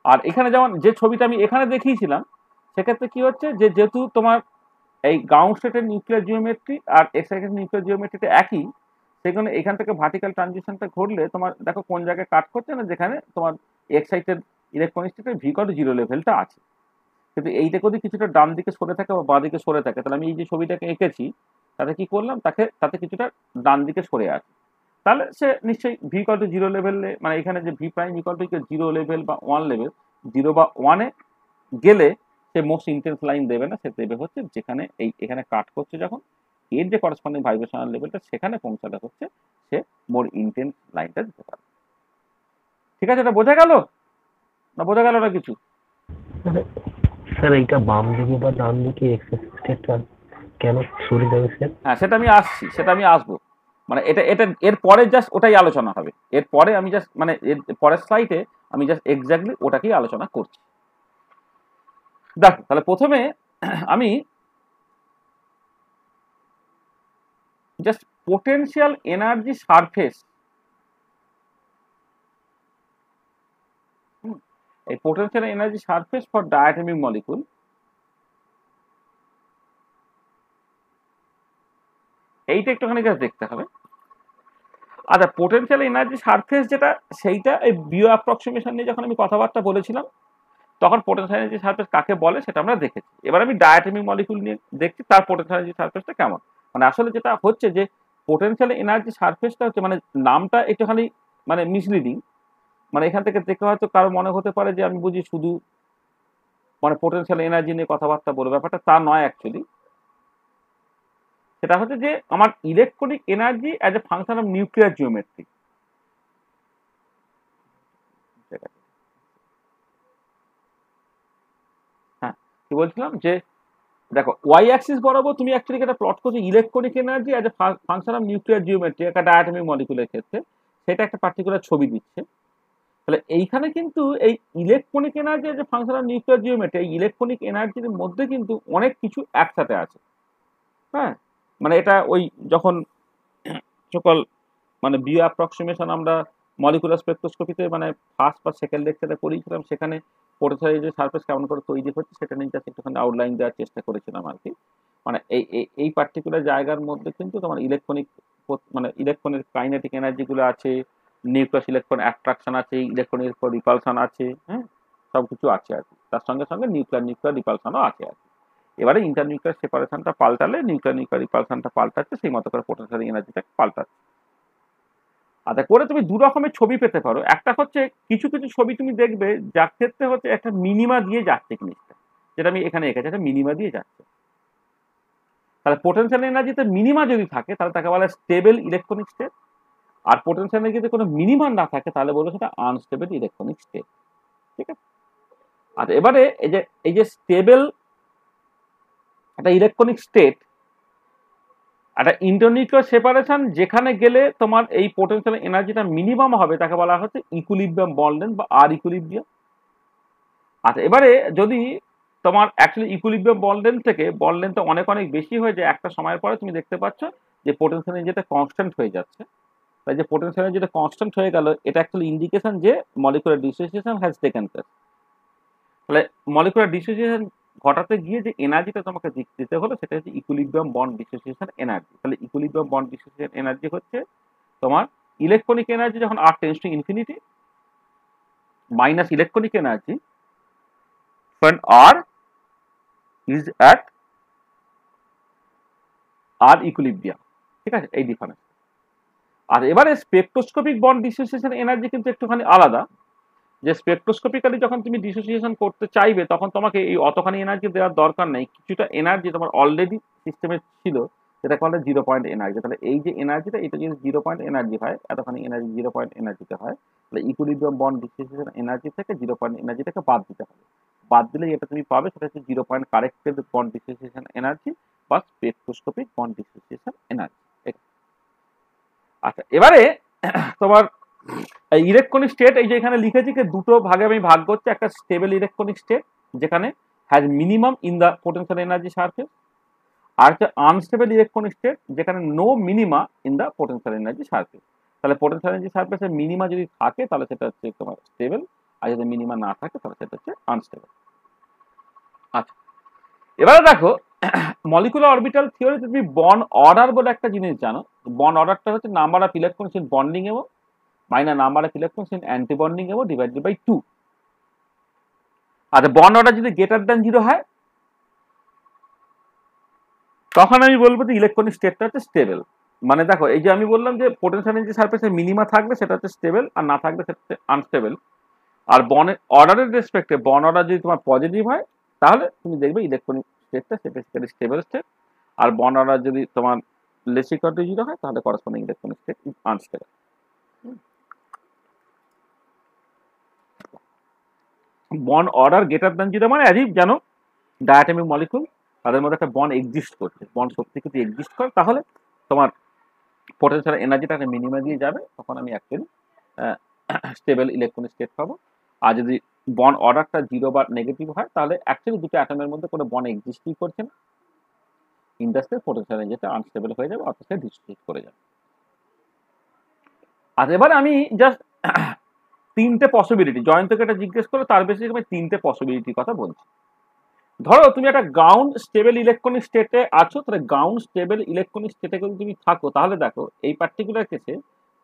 আর এখানে যেমন যে ছবিটা আমি এখানে দেখিয়েছিলাম, সেক্ষেত্রে কি হচ্ছে যে যেহেতু তোমার এই গ্রাউন্ড স্টেটের নিউক্লিয়ার জিওমেট্রি আর এক্সাইটেড নিউক্লিয়ার জিওমেট্রিটা একই, সেখানে এখান থেকে ভার্টিক্যাল ট্রানজিশনটা ঘটলে তোমার দেখো কোন জায়গায় কাট করছে না, যেখানে তোমার এক্সাইটেড ইলেকট্রনিক স্টেটের ভি কল জিরো লেভেলটা আছে। কিন্তু এইটা যদি কিছুটা ডান দিকে সরে থাকে বা বাঁ দিকে সরে থাকে, তাহলে আমি এই যে ছবিটাকে এঁকেছি তাতে কি করলাম, তাতে কিছুটা ডান দিকে সরে আছে, তাহলে সে নিশ্চয়ই ভি কল টু জিরো লেভেলে, মানে এখানে যে V prime equal two zero level বা ওয়ান লেভেল, জিরো বা ওয়ানে গেলে সে মোস্ট ইন্টেন্স লাইন দেবে না, সে দেবে হচ্ছে যেখানে এই এখানে কাট করছে যখন এর যে করসপন্ডিং ভাইব্রেশনাল লেভেলটা সেখানে পৌঁছালে হচ্ছে সে মোর ইন্টেন্স লাইনটা দিতে পারে। ঠিক আছে, এটা বোঝা গেল না, বোঝা গেল না কিছু? স্যার এইটা বাম দিকে বা ডান দিকে এক্সেসটা কেন সরে যাবে স্যার? হ্যাঁ, সেটা আমি আসছি, সেটা আমি আসবো। মানে এটা এটা এর পরে জাস্ট ওটাই আলোচনা হবে, এর পরে আমি জাস্ট মানে এর পরের স্লাইডে আমি জাস্ট এক্স্যাক্টলি ওটাকেই আলোচনা করছি। দেখো তাহলে প্রথমে আমি জাস্ট পোটেনশিয়াল এনার্জি সারফেস, এই potential energy surface for diatomic molecule, এইটা একটুখানি জাস্ট দেখতে হবে। আচ্ছা, পোটেনশিয়াল এনার্জি সারফেস যেটা, সেইটা এই বিও অ্যাপ্রক্সিমেশন নিয়ে যখন আমি কথাবার্তা বলেছিলাম, তখন পোটেনশিয়াল এনার্জি সারফেস কাকে বলে সেটা আমরা দেখেছি। এবার আমি ডায়াটমিক মলিকুল নিয়ে দেখছি তার পোটেনশিয়াল এনার্জি সারফেসটা কেমন। মানে আসলে যেটা হচ্ছে যে পোটেনশিয়াল এনার্জি সারফেসটা হচ্ছে মানে নামটা একটুখানি মানে মিসলিডিং। মানে এখান থেকে দেখে হয়তো কারো মনে হতে পারে যে আমি বুঝি শুধু মানে পোটেনশিয়াল এনার্জি নিয়ে কথাবার্তা বলবো, ব্যাপারটা তা নয় অ্যাকচুয়ালি। সেটা হচ্ছে যে আমার electronic energy as a function of nuclear geometry. হ্যাঁ, কি বলছিলাম যে দেখো ওয়াই অ্যাক্সিস বরাবর তুমি অ্যাকচুয়ালি একটা প্লট করছো electronic energy as a function of nuclear geometry একটা ডায়াটমিক মলিকুলের ক্ষেত্রে, সেটা একটা পার্টিকুলার ছবি দিচ্ছে। তাহলে এইখানে কিন্তু এই ইলেকট্রনিক এনার্জি যে ফাংশন অফ নিউক্লিয়ার জিওমেট্রি, এই ইলেকট্রনিক এনার্জির মধ্যে কিন্তু অনেক কিছু একসাথে আছে। হ্যাঁ, মানে এটা ওই যখন সকল মানে বিও অ্যাপ্রক্সিমেশন আমরা মলিকুলার স্পেকট্রোস্কোপিতে মানে ফার্স্ট বা সেকেন্ড লেকচারে পড়িয়েছিলাম, সেখানে পোটেনশিয়াল যে সারফেস কেমন করে তৈরি হচ্ছে সেটা নিয়ে জাস্ট একটুখানি আউটলাইন দেওয়ার চেষ্টা করেছিলাম আর কি। মানে এই পার্টিকুলার জায়গার মধ্যে কিন্তু তোমার ইলেকট্রনিক মানে ইলেকট্রনের কাইনেটিক এনার্জিগুলো আছে, নিউক্লিয়াস ইলেকট্রন অ্যাট্রাকশন আছে, ইলেকট্রনের উপর রিপালশন আছে, হ্যাঁ, সব কিছু আছে আর কি। তার সঙ্গে সঙ্গে নিউক্লিয়ার রিপালশনও আছে আর কি। এবারে ইন্টারনিউক্লিয়ার সেপারেশনটা পাল্টালে নিউক্লিয়ার রিপালশনটা পাল্টাচ্ছে, সেই মতো করে পোটেনশিয়াল এনার্জিটা পাল্টাচ্ছে। আচ্ছা, করে তুমি দু রকমের ছবি পেতে পারো। একটা হচ্ছে কিছু কিছু ছবি তুমি দেখবে যার ক্ষেত্রে হচ্ছে একটা মিনিমা দিয়ে যাচ্ছে জিনিসটা, যেটা আমি এখানে এঁকেছি, একটা মিনিমা দিয়ে যাচ্ছে। তাহলে পোটেনশিয়াল এনার্জিতে মিনিমা যদি থাকে তাহলে তাকে বলে স্টেবল ইলেকট্রনিক স্টেট। আর পোটেনশিয়ালে যদি কোনো মিনিমাম না থাকে তাহলে বলবো সেটা আনস্টেবল ইলেকট্রনিক স্টেট। ঠিক আছে, আচ্ছা এবারে এই যে স্টেবল একটা ইলেকট্রনিক স্টেট, একটা ইন্টারনিউক্লিয়ার সেপারেশন যেখানে গেলে তোমার এই পোটেনশিয়াল এনার্জিটা মিনিমাম হবে তাকে বলা হচ্ছে ইকুইলিব্রিয়াম বন্ড লেন্থ বা আর ইকুইলিব্রিয়াম। আচ্ছা এবারে যদি তোমার অ্যাকচুয়ালি ইকুইলিব্রিয়াম বন্ড লেন্থ থেকে বন্ড লেন্থ অনেক অনেক বেশি হয়ে যায়, একটা সময়ের পরে তুমি দেখতে পাচ্ছ যে পোটেনশিয়াল এনার্জিটা কনস্ট্যান্ট হয়ে যাচ্ছে। তাই যে পোটেনশিয়াল এনার্জিটা কনস্ট্যান্ট হয়ে গেল এটা অ্যাকচুয়ালি ইন্ডিকেশন যে molecular dissociation has taken place. তাহলে মলিকুলার ডিসোসিয়েশন ঘটাতে গিয়ে যে এনার্জিটা তোমাকে দিতে হলো সেটা হচ্ছে ইকুইলিব্রিয়াম বন্ড ডিসোসিয়েশন এনার্জি। তাহলে ইকুইলিব্রিয়াম বন্ড ডিসোসিয়েশন এনার্জি হচ্ছে তোমার ইলেকট্রনিক এনার্জি যখন r tends to infinity minus electronic energy when r is at r equilibrium। ঠিক আছে, এই ডিফারেন্স। আর এবারে স্পেকট্রোস্কোপিক বন্ড ডিসোসিয়েশন এনার্জি কিন্তু একটুখানি আলাদা, যে স্পেকট্রোস্কোপিক্যালি যখন তুমি ডিসোসিয়েশন করতে চাইবে তখন তোমাকে এই অতখানি এনার্জি দেওয়ার দরকার নেই, কিছুটা এনার্জি তোমার অলরেডি সিস্টেমে ছিল যেটাকে বলে 0 পয়েন্ট এনার্জি। তাহলে এই যে এনার্জিটা এটা যদি 0 পয়েন্ট এনার্জি হয়, এতখানি এনার্জি 0 পয়েন্ট এনার্জিতে হয়, তাহলে ইকুইলিব্রিয়াম বন্ড ডিসোসিয়েশন এনার্জি থেকে 0 পয়েন্ট এনার্জিটাকে বাদ দিতে হবে। বাদ দিলে যেটা তুমি পাবে সেটা হচ্ছে 0 point corrected bond dissociation energy বা স্পেকট্রোস্কোপিক বন্ড ডিসোসিয়েশন এনার্জি। আচ্ছা এবারে তোমার ইলেকট্রনিক স্টেট এই যে এখানে লিখেছি যে দুটো ভাগে আমি ভাগ করছি, একটা স্টেবল ইলেকট্রনিক স্টেট যেখানে has minimum in the potential energy surface, আর হচ্ছে আনস্টেবল ইলেকট্রনিক স্টেট যেখানে no minima in the potential energy surface. তাহলে পোটেনশিয়াল এনার্জি সারফেসে মিনিমা যদি থাকে তাহলে সেটা হচ্ছে তোমার স্টেবল, আর যদি মিনিমা না থাকে তাহলে সেটা হচ্ছে আনস্টেবল। আচ্ছা এবারে দেখো মলিকুলার অরবিটাল থিওরিতে তুমি বন্ড অর্ডার বলে একটা জিনিস জানো। বন্ড অর্ডারটা হচ্ছে number of electrons in bonding এবং minus number of electrons in anti bonding এবং ডিভাইডেড বাই 2। আচ্ছা বন্ড অর্ডার যদি গ্রেটার দ্যান 0 হয় তখন আমি বলবো যে ইলেকট্রনিক স্টেটটা হচ্ছে স্টেবল। মানে দেখো এই যে আমি বললাম যে পোটেনশিয়াল এনার্জি সারফেসে মিনিমা থাকলে সেটা হচ্ছে স্টেবল, আর না থাকলে সেটা হচ্ছে আনস্টেবল। আর বন্ড অর্ডারের রেসপেক্টে বন্ড অর্ডার যদি তোমার পজিটিভ হয় তাহলে তুমি দেখবে ইলেকট্রনিক স্টেটটা সেটা স্টেবল স্টেট, আর বন্ড অর্ডার যদি তোমার লেস ইকুয়াল টু 0 হয় তাহলে corresponding electronic state is unstable. Bond order greater than 0 মানে অ্যাজ ইফ জানো ডায়াটমিক মলিকুল তাদের মধ্যে একটা বন্ড এক্সিস্ট করছে, বন্ড সত্যি কিন্তু এক্সিস্ট করে, তাহলে তোমার পোটেনশিয়াল এনার্জিটা মিনিমাম দিয়ে যাবে, তখন আমি অ্যাকচুয়ালি স্টেবল ইলেকট্রনিক স্টেট পাবো। আর যদি বন্ড অর্ডারটা 0 বা নেগেটিভ হয় তাহলে অ্যাকচুয়ালি দুটো অ্যাটমের মধ্যে কোনো বন্ড এক্সিস্টই করছে না, ইন্ডাস্ট্রিয়াল পোটেনশিয়াল এনার্জিটা আনস্টেবল হয়ে যাবে, অর্থাৎ ডিসোসিয়েট করে যাবে। আর এবার আমি জাস্ট 3টে পসিবিলিটি জয়ন্তকে এটা জিজ্ঞেস করে তার বেসিসে আমি 3টে পসিবিলিটির কথা বলছি। ধরো তুমি একটা গ্রাউন্ড স্টেবল ইলেকট্রনিক স্টেটে আছো, তাহলে গ্রাউন্ড স্টেবল ইলেকট্রনিক স্টেটে যদি তুমি থাকো তাহলে দেখো এই পার্টিকুলার কেসে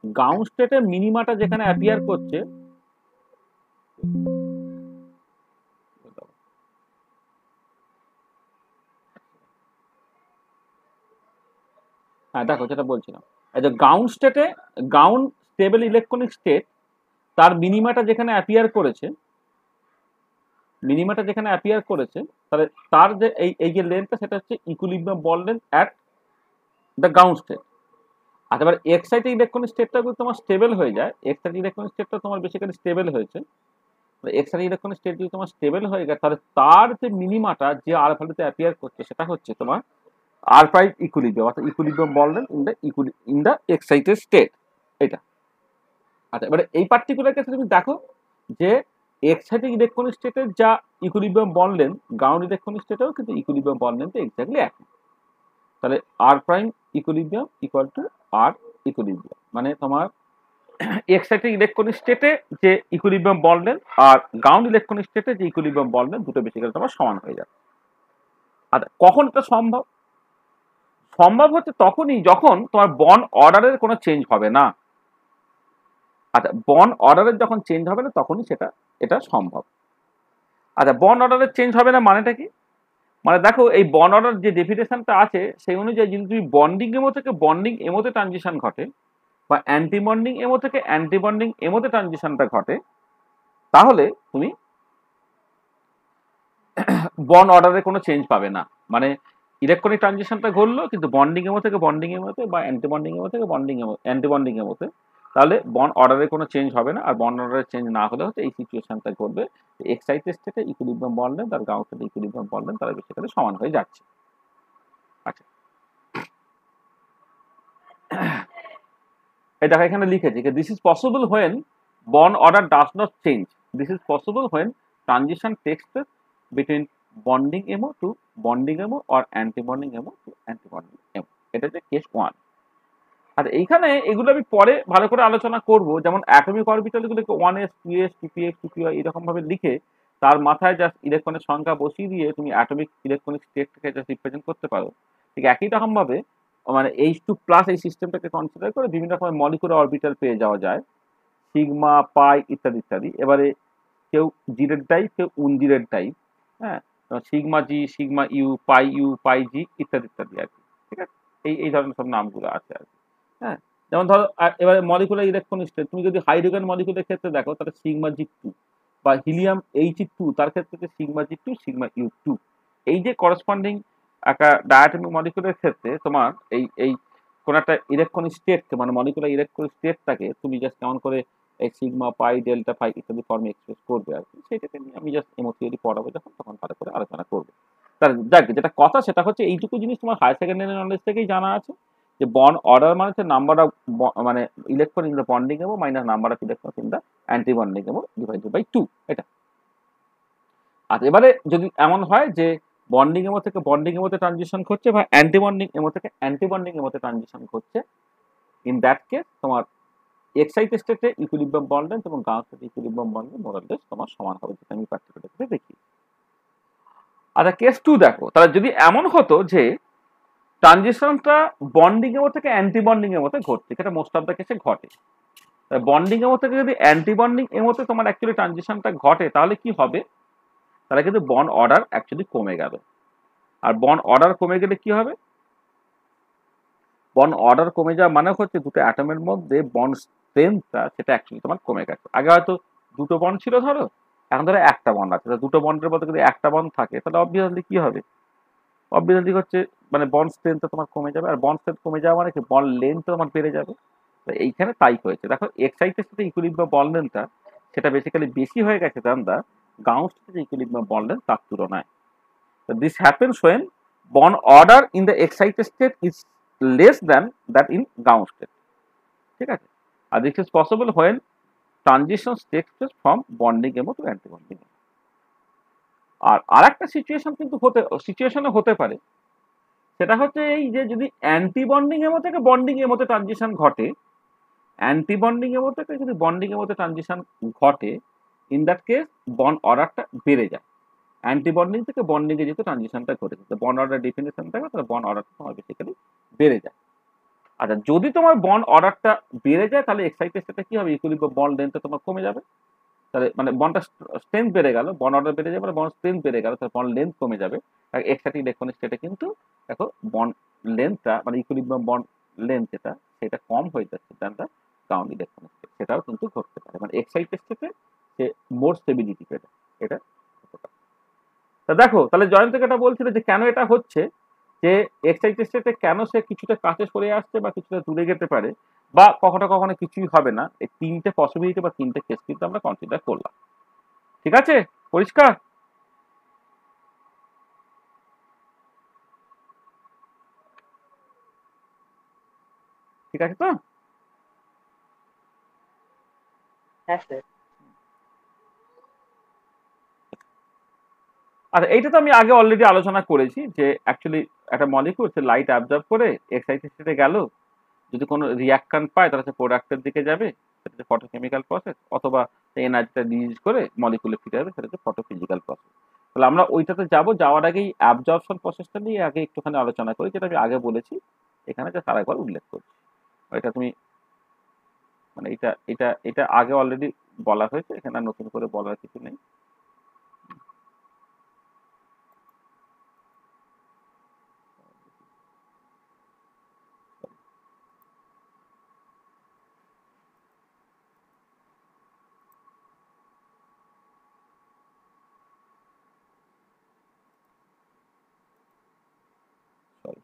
গ্রাউন্ড স্টেটে মিনিমাটা যেখানে অ্যাপিয়ার করছে হ্যাঁ দেখো যেটা বলছিলাম এই যে গ্রাউন্ড স্টেটে গ্রাউন্ড স্টেবল ইলেকট্রনিক স্টেট তার মিনিমাটা যেখানে অ্যাপিয়ার করেছে, মিনিমাটা যেখানে অ্যাপিয়ার করেছে তাহলে তার যে এই যে লেন্থটা সেটা হচ্ছে equilibrium bond length at the ground state. আর এবার এক্সাইটেড ইলেকট্রনিক স্টেটটা যদি তোমার স্টেবল হয়ে যায়, এক্সাইটেড ইলেকট্রনিক স্টেটটা তোমার বেসিক্যালি স্টেবল হয়েছে, এক্সাইটেড ইলেকট্রনিক স্টেট যদি তোমার স্টেবল হয়ে যায় তাহলে তার যে মিনিমাটা যে আর ভ্যালুতে অ্যাপিয়ার করছে সেটা হচ্ছে তোমার আর প্রাইম ইকুইলিব্রিয়াম, অর্থাৎ equilibrium bond length in the excited state এটা। আচ্ছা এবারে এই পার্টিকুলার কেসে তুমি দেখো যে এক্সাইটেড ইলেকট্রনিক স্টেটের যা equilibrium bond length ground electronic স্টেটেও কিন্তু ইকুইলিব্রিয়াম বন্ড লেন্থ এক্স্যাক্টলি একই। তাহলে R prime equilibrium equal to R equilibrium, মানে তোমার এক্সাইটেড ইলেকট্রনিক স্টেটে যে ইকুইলিব্রিয়াম বন্ড লেন্থ আর গ্রাউন্ড ইলেকট্রনিক স্টেটে যে ইকুইলিব্রিয়াম বন্ড লেন্থ দুটো বেসিক্যালি তোমার সমান হয়ে যাবে। আচ্ছা কখন এটা সম্ভব? সম্ভব হচ্ছে তখনই যখন তোমার বন্ড অর্ডারের কোনো চেঞ্জ হবে না। আচ্ছা বন্ড অর্ডারের যখন চেঞ্জ হবে না তখনই এটা সম্ভব। আচ্ছা বন্ড অর্ডারের চেঞ্জ হবে না মানেটা কি? মানে দেখো এই বন্ড অর্ডার যে ডেফিনেশনটা আছে সেই অনুযায়ী যদি তুমি বন্ডিং এমো থেকে বন্ডিং এমোতে ট্রানজিশন ঘটে বা অ্যান্টি বন্ডিং এমো থেকে অ্যান্টি বন্ডিং এমোতে ট্রানজিশনটা ঘটে তাহলে তুমি বন্ড অর্ডারে কোনো চেঞ্জ পাবে না। মানে ইলেকট্রনিক ট্রানজিশনটা ঘটলো কিন্তু বন্ডিং এমো থেকে বন্ডিং এমোতে বা অ্যান্টি বন্ডিং এমো থেকে বন্ডিং এমো অ্যান্টি বন্ডিং এমোতে তাহলে বন্ড অর্ডারে কোনো চেঞ্জ হবে না, আর বন্ড অর্ডারে চেঞ্জ না হলে হচ্ছে এই সিচুয়েশনটা ঘটবে, এক্সাইটেড স্টেটে ইকুইলিব্রিয়াম বন্ড লেন্থ আর গ্রাউন্ড স্টেটে ইকুইলিব্রিয়াম বন্ড লেন্থ তারা বেসিক্যালি সমান হয়ে যাচ্ছে। আচ্ছা, এটা এখানে লিখেছি যে this is possible when bond order does not change, this is possible when transition takes place between bonding MO to bonding MO or anti bonding MO to anti bonding MO. এটা হচ্ছে কেস 1। আর এইখানে এগুলো আমি পরে ভালো করে আলোচনা করব, যেমন অ্যাটমিক অরবিটাল গুলোকে 1s 2s 2px 2py এরকম ভাবে লিখে তার মাথায় জাস্ট ইলেকট্রনের সংখ্যা বসিয়ে দিয়ে তুমি অ্যাটমিক ইলেকট্রনিক স্টেটকে জাস্ট রিপ্রেজেন্ট করতে পারো। ঠিক একই রকম ভাবে মানে H2 প্লাস এই সিস্টেমটাকে কনসিডার করে বিভিন্ন রকমের মলিকুলার অরবিটাল পেয়ে যাওয়া যায়, সিগমা পাই ইত্যাদি ইত্যাদি। এবারে কেউ জিরেড টাইপ, কেউ উনজিরেড টাইপ, হ্যাঁ, সিগমা জি, সিগমা ইউ, পাই জি ইত্যাদি ইত্যাদি আর কি। ঠিক আছে, এই ধরনের সব নামগুলো আছে আর কি। হ্যাঁ, যেমন ধরো এবারে মলিকুলার ইলেকট্রনিক স্টেট তুমি যদি হাইড্রোজেন মলিকুলের ক্ষেত্রে দেখো তাহলে সিগমা জি টু, বা হিলিয়াম H2 তার ক্ষেত্রে sigma g two sigma u two. এই যে করসপন্ডিং একটা ডায়াটমিক মলিকুলের ক্ষেত্রে তোমার এই কোন একটা ইলেকট্রনিক স্টেটকে মানে মলিকুলার ইলেকট্রনিক স্টেটটাকে তুমি জাস্ট কেমন করে এই সিগমা পাই ডেল্টা পাই ইত্যাদি ফর্মে এক্সপ্রেস করবে আর কি, সেটাকে নিয়ে আমি জাস্ট এমো থিওরি পড়াবো যখন, তখন ভালো করে আলোচনা করবো। তার যাক, যেটা কথা সেটা হচ্ছে এইটুকু জিনিস তোমার হায়ার সেকেন্ডারি নলেজ থেকেই জানা আছে যে বন্ড অর্ডার মানে হচ্ছে নাম্বার অফ মানে electron in the bonding MO minus number of electron in the anti bonding MO divided by 2 এটা। আর এবারে যদি এমন হয় যে বন্ডিং এমো থেকে বন্ডিং এমোতে ট্রানজিশন করছে বা অ্যান্টি বন্ডিং এমো থেকে অ্যান্টি বন্ডিং এমোতে ট্রানজিশন করছে, ইন দ্যাট কেস তোমার এক্সাইটেড স্টেটে ইকুইলিব্রিয়াম বন্ড লেন্থ এবং গ্রাউন্ড স্টেটে equilibrium bond length more or less তোমার সমান হবে, যেটা আমি প্র্যাকটিক্যালি দেখি। আচ্ছা, কেস 2 দেখো, তাহলে যদি এমন হতো যে ট্রানজিশনটা বন্ডিং এমো থেকে অ্যান্টি বন্ডিং এমোতে ঘটছে, সেটা মোস্ট অফ দ্য কেসে ঘটে। বন্ডিং এমো থেকে যদি অ্যান্টি বন্ডিং এমোতে তোমার অ্যাকচুয়ালি ট্রানজিশনটা ঘটে, তাহলে কি হবে? তাহলে কিন্তু বন্ড অর্ডার অ্যাকচুয়ালি কমে গেল। আর বন্ড অর্ডার কমে গেলে কি হবে? বন্ড অর্ডার কমে যাওয়া মানে হচ্ছে দুটো অ্যাটমের মধ্যে বন্ড স্ট্রেংথটা সেটা অ্যাকচুয়ালি তোমার কমে গেছে। আগে হয়তো দুটো বন্ড ছিল ধরো, এখন ধরো একটা বন্ড আছে, দুটো বন্ডের মধ্যে যদি একটা বন্ড থাকে তাহলে অবভিয়াসলি কি হবে? অবভিয়াসলি হচ্ছে মানে বন্ড স্ট্রেংথটা তোমার কমে যাবে, আর বন্ড স্ট্রেংথ কমে যাওয়া মানে কি বন্ড লেন্থ তোমার বেড়ে যাবে। এইখানে তাই হয়েছে। দেখো এক্সাইটেড সাথে ইকুইলিব্রিয়াম বন্ড লেন্থটা সেটা বেসিক্যালি বেশি হয়ে গেছে দ্যান দা গ্রাউন্ড স্টেটে ইকুইলিব্রিয়াম বন্ড লেন্থ তার তুলনায়। This happens when bond order in the excited state is less than that in ground state. ঠিক আছে, আর this is possible when transition takes place from bonding emo to anti bonding emo. আর আরেকটা situation কিন্তু সিচুয়েশনে হতে পারে, সেটা হচ্ছে এই যে যদি অ্যান্টি বন্ডিং এমো থেকে বন্ডিং এমোতে ট্রানজিশন ঘটে, অ্যান্টি বন্ডিং এমো থেকে যদি বন্ডিং এমোতে ট্রানজিশন ঘটে, ইন দ্যাট কেস বন্ড অর্ডারটা বেড়ে যায়। অ্যান্টি বন্ডিং থেকে বন্ডিং এ যেহেতু ট্রানজিশনটা ঘটেছে, তো বন্ড অর্ডার ডেফিনেশন থাকে, তাহলে বন্ড অর্ডারটা তোমার বেসিক্যালি বেড়ে যায়। আচ্ছা, যদি তোমার বন্ড অর্ডারটা বেড়ে যায় তাহলে এক্সাইটেড স্টেটে কি হবে? ইকুইলিব্রিয়াম বন্ড লেন্থটা তোমার কমে যাবে। তাহলে মানে বন্ডটা স্ট্রেংথ বেড়ে গেল, বন্ড অর্ডার বেড়ে যাবে, বন্ড স্ট্রেংথ বেড়ে গেল, তাহলে বন্ড লেন্থ কমে যাবে। এক্সাইটেড ইলেকট্রনিক স্টেটে কিন্তু দেখো বন্ড লেন্থটা মানে ইকুইলিব্রিয়াম বন্ড লেন্থ যেটা সেটা কম হয়ে যাচ্ছে than the ground electronic state, সেটাও কিন্তু ঘটতে পারে। মানে এক্সাইটেড স্টেটে সে মোর স্টেবিলিটি পেলে, এটা হতে পারে। তা দেখো, তাহলে জয়ন্ত এটা বলছিল যে কেন এটা হচ্ছে, যে এক্সাইটেড স্টেটে কেন সে কিছুটা কাছে সরে আসছে বা কিছুটা দূরে যেতে পারে, বা কখনো কখনো কিছুই হবে না। এই তিনটে পসিবিলিটি বা তিনটে কেস কিন্তু আমরা কনসিডার করলাম। ঠিক আছে, পরিষ্কার? ঠিক আছে তো? হ্যাঁ স্যার। আর এইটা তো আমি আগে অলরেডি আলোচনা করেছি যে অ্যাকচুয়ালি একটা মলিকুল সে লাইট অ্যাবজর্ব করে এক্সাইটেড স্টেটে গেল, যদি কোনো রিয়াকশন পায় তাহলে সে প্রোডাক্টের দিকে যাবে, সেটা হচ্ছে ফটোকেমিক্যাল প্রসেস, অথবা এনার্জিটা রিলিজ করে মলিকুলে ফিরে যাবে, সেটা হচ্ছে ফটোফিজিক্যাল প্রসেস। তাহলে আমরা ওইটাতে যাব, যাওয়ার আগেই অ্যাবজর্পশন প্রসেসটা নিয়ে আগে একটুখানি আলোচনা করি, যেটা আমি আগে বলেছি, এখানে যে তার একবার উল্লেখ করছি। এটা তুমি মানে এটা এটা এটা আগে অলরেডি বলা হয়েছে, এখানে আর নতুন করে বলার কিছু নেই। Sorry.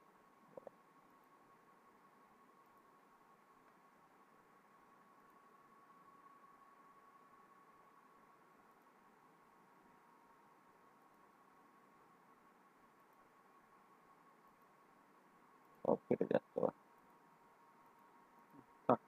কেটে যাচ্ছে আবার। থাক।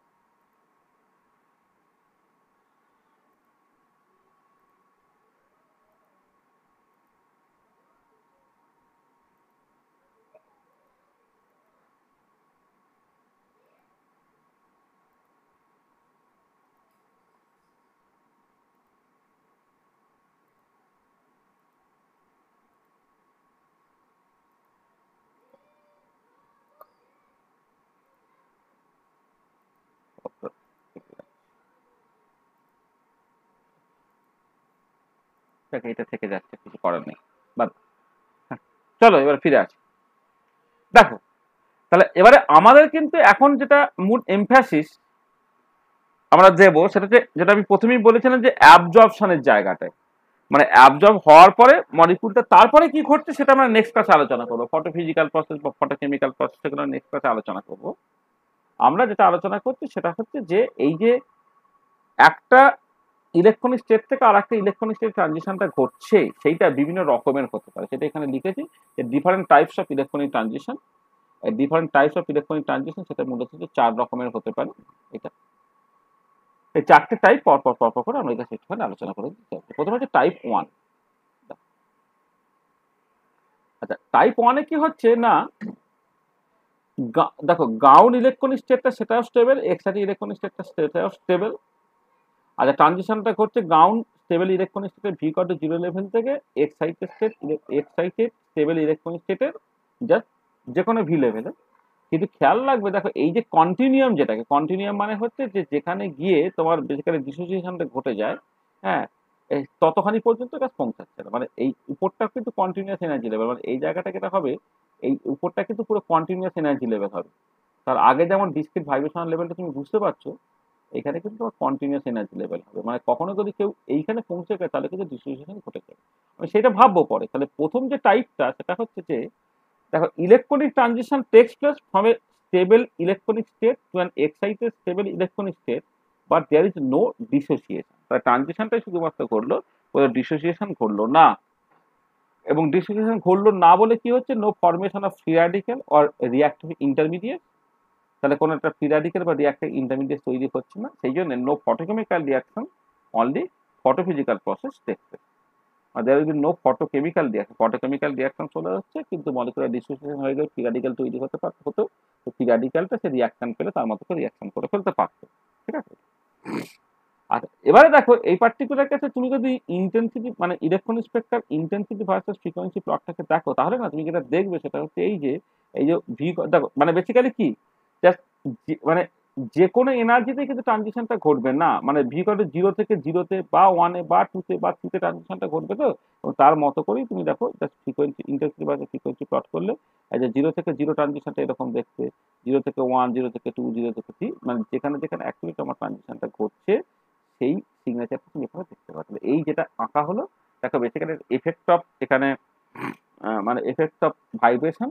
দেখ, এটা থেকে যাচ্ছে, কিছু করার নেই, বাদ। হ্যাঁ, চলো এবার ফিরে আসি। দেখো, তাহলে এবারে আমাদের কিন্তু এখন যেটা মূল এমফ্যাসিস আমরা দেব, সেটা হচ্ছে যেটা আমি প্রথমেই বলেছিলাম, যে অ্যাবজর্পশনের জায়গাটায়। মানে অ্যাবজর্ব হওয়ার পরে মলিকুলটা তারপরে কি ঘটছে সেটা আমরা নেক্সট ক্লাসে আলোচনা করবো। ফটোফিজিক্যাল প্রসেস বা ফটোকেমিক্যাল প্রসেস, সেগুলো নেক্সট ক্লাসে আলোচনা করবো। আমরা যেটা আলোচনা করছি সেটা হচ্ছে যে এই যে একটা ইলেকট্রনিক স্টেট থেকে আর একটা ইলেকট্রনিক স্টেট ট্রানজিশনটা ঘটছে, সেইটা বিভিন্ন রকমের হতে পারে। সেটা এখানে লিখেছি যে different types of electronic transition. Different types of electronic transition সেটা মূলত হচ্ছে 4 রকমের হতে পারে। এটা এই 4টে টাইপ পরপর করে আমরা এটা সেখানে আলোচনা করে দিতে হবে। প্রথমে হচ্ছে টাইপ 1। আচ্ছা, টাইপ 1-এ কি হচ্ছে না, দেখো গ্রাউন্ড ইলেকট্রনিক স্টেটটা সেটাও স্টেবল, এক্সাইটেড ইলেকট্রনিক স্টেটটা সেটাও স্টেবল। আচ্ছা, ট্রানজিশনটা করছে গ্রাউন্ড স্টেবল ইলেকট্রনিক স্টেটের ভি ইকুয়াল টু 0 লেভেল থেকে এক্সাইটেড স্টেবল ইলেকট্রনিক স্টেটের জাস্ট যে কোনো ভি লেভেলে। কিন্তু খেয়াল রাখবে, দেখো এই যে কন্টিনিউয়াম, যেটাকে কন্টিনিউয়াম মানে হচ্ছে যে যেখানে গিয়ে তোমার বেসিক্যালি ডিসোসিয়েশনটা ঘটে যায়, হ্যাঁ, ততখানি পর্যন্ত এটা পৌঁছাচ্ছে না। মানে এই উপরটা কিন্তু কন্টিনিউয়াস এনার্জি লেভেল, মানে এই জায়গাটা যেটা হবে, এই উপরটা কিন্তু পুরো কন্টিনিউয়াস এনার্জি লেভেল হবে। তার আগে যেমন ডিসক্রিট ভাইব্রেশনাল লেভেলটা তুমি বুঝতে পারছো, এখানে কিন্তু তোমার কন্টিনিউয়াস এনার্জি লেভেল হবে। মানে কখনো যদি কেউ এইখানে পৌঁছে যায় তাহলে কিন্তু ডিসোসিয়েশন ঘটে যাবে। আমি সেটা ভাববো পরে। তাহলে প্রথম যে টাইপটা সেটা হচ্ছে যে, দেখো electronic transition takes place from a stable electronic state to an excited stable electronic state, but there is no dissociation. তাহলে ট্রানজিশনটাই শুধুমাত্র ঘটলো, কোনো ডিসোসিয়েশন ঘটলো না। এবং ডিসোসিয়েশন ঘটলো না বলে কি হচ্ছে, no formation of free radical or reactive intermediate. তাহলে কোনো একটা ফ্রি র্যাডিক্যাল বা রিঅ্যাক্টিভ ইন্টারমিডিয়েট তৈরি হচ্ছে না, সেই জন্য no photochemical reaction, only photophysical process takes place. আর there will be no photochemical reaction. Photochemical reaction চলে যাচ্ছে, কিন্তু মলিকুলার ডিসোসিয়েশন হয়ে গেলে ফ্রি র্যাডিক্যাল তৈরি হতো। তো ফ্রি র্যাডিক্যালটা সে রিয়াকশন পেলে তার মতো করে রিয়াকশন করে ফেলতে পারতো। ঠিক আছে। আচ্ছা, এবারে দেখো এই পার্টিকুলার কেসে তুমি যদি ইন্টেন্সিটি, মানে electronic spectrum intensity versus frequency প্লটটাকে দেখো, তাহলে না তুমি যেটা দেখবে সেটা হচ্ছে এই যে ভি, দেখো মানে বেসিক্যালি কি, জাস্ট মানে যে কোনো এনার্জিতে কিন্তু ট্রানজিশনটা ঘটবে না। মানে ভি কত 0 থেকে 0-তে বা 1-এ বা 2-তে বা 3-তে ট্রানজিশনটা ঘটবে। তো এবং তার মতো করেই তুমি দেখো just frequency intensity versus frequency plot করলে, এই যে 0 থেকে 0 ট্রানজিশনটা এরকম দেখতে, 0 থেকে 1, 0 থেকে 2, 0 থেকে 3, মানে যেখানে যেখানে অ্যাকচুয়ালি তোমার ট্রানজিশনটা ঘটছে সেই সিগনেচারটা তুমি এখানে দেখতে পাচ্ছ। এই যেটা আঁকা হলো, দেখো বেসিক্যালি এফেক্ট অফ এখানে মানে effect of vibration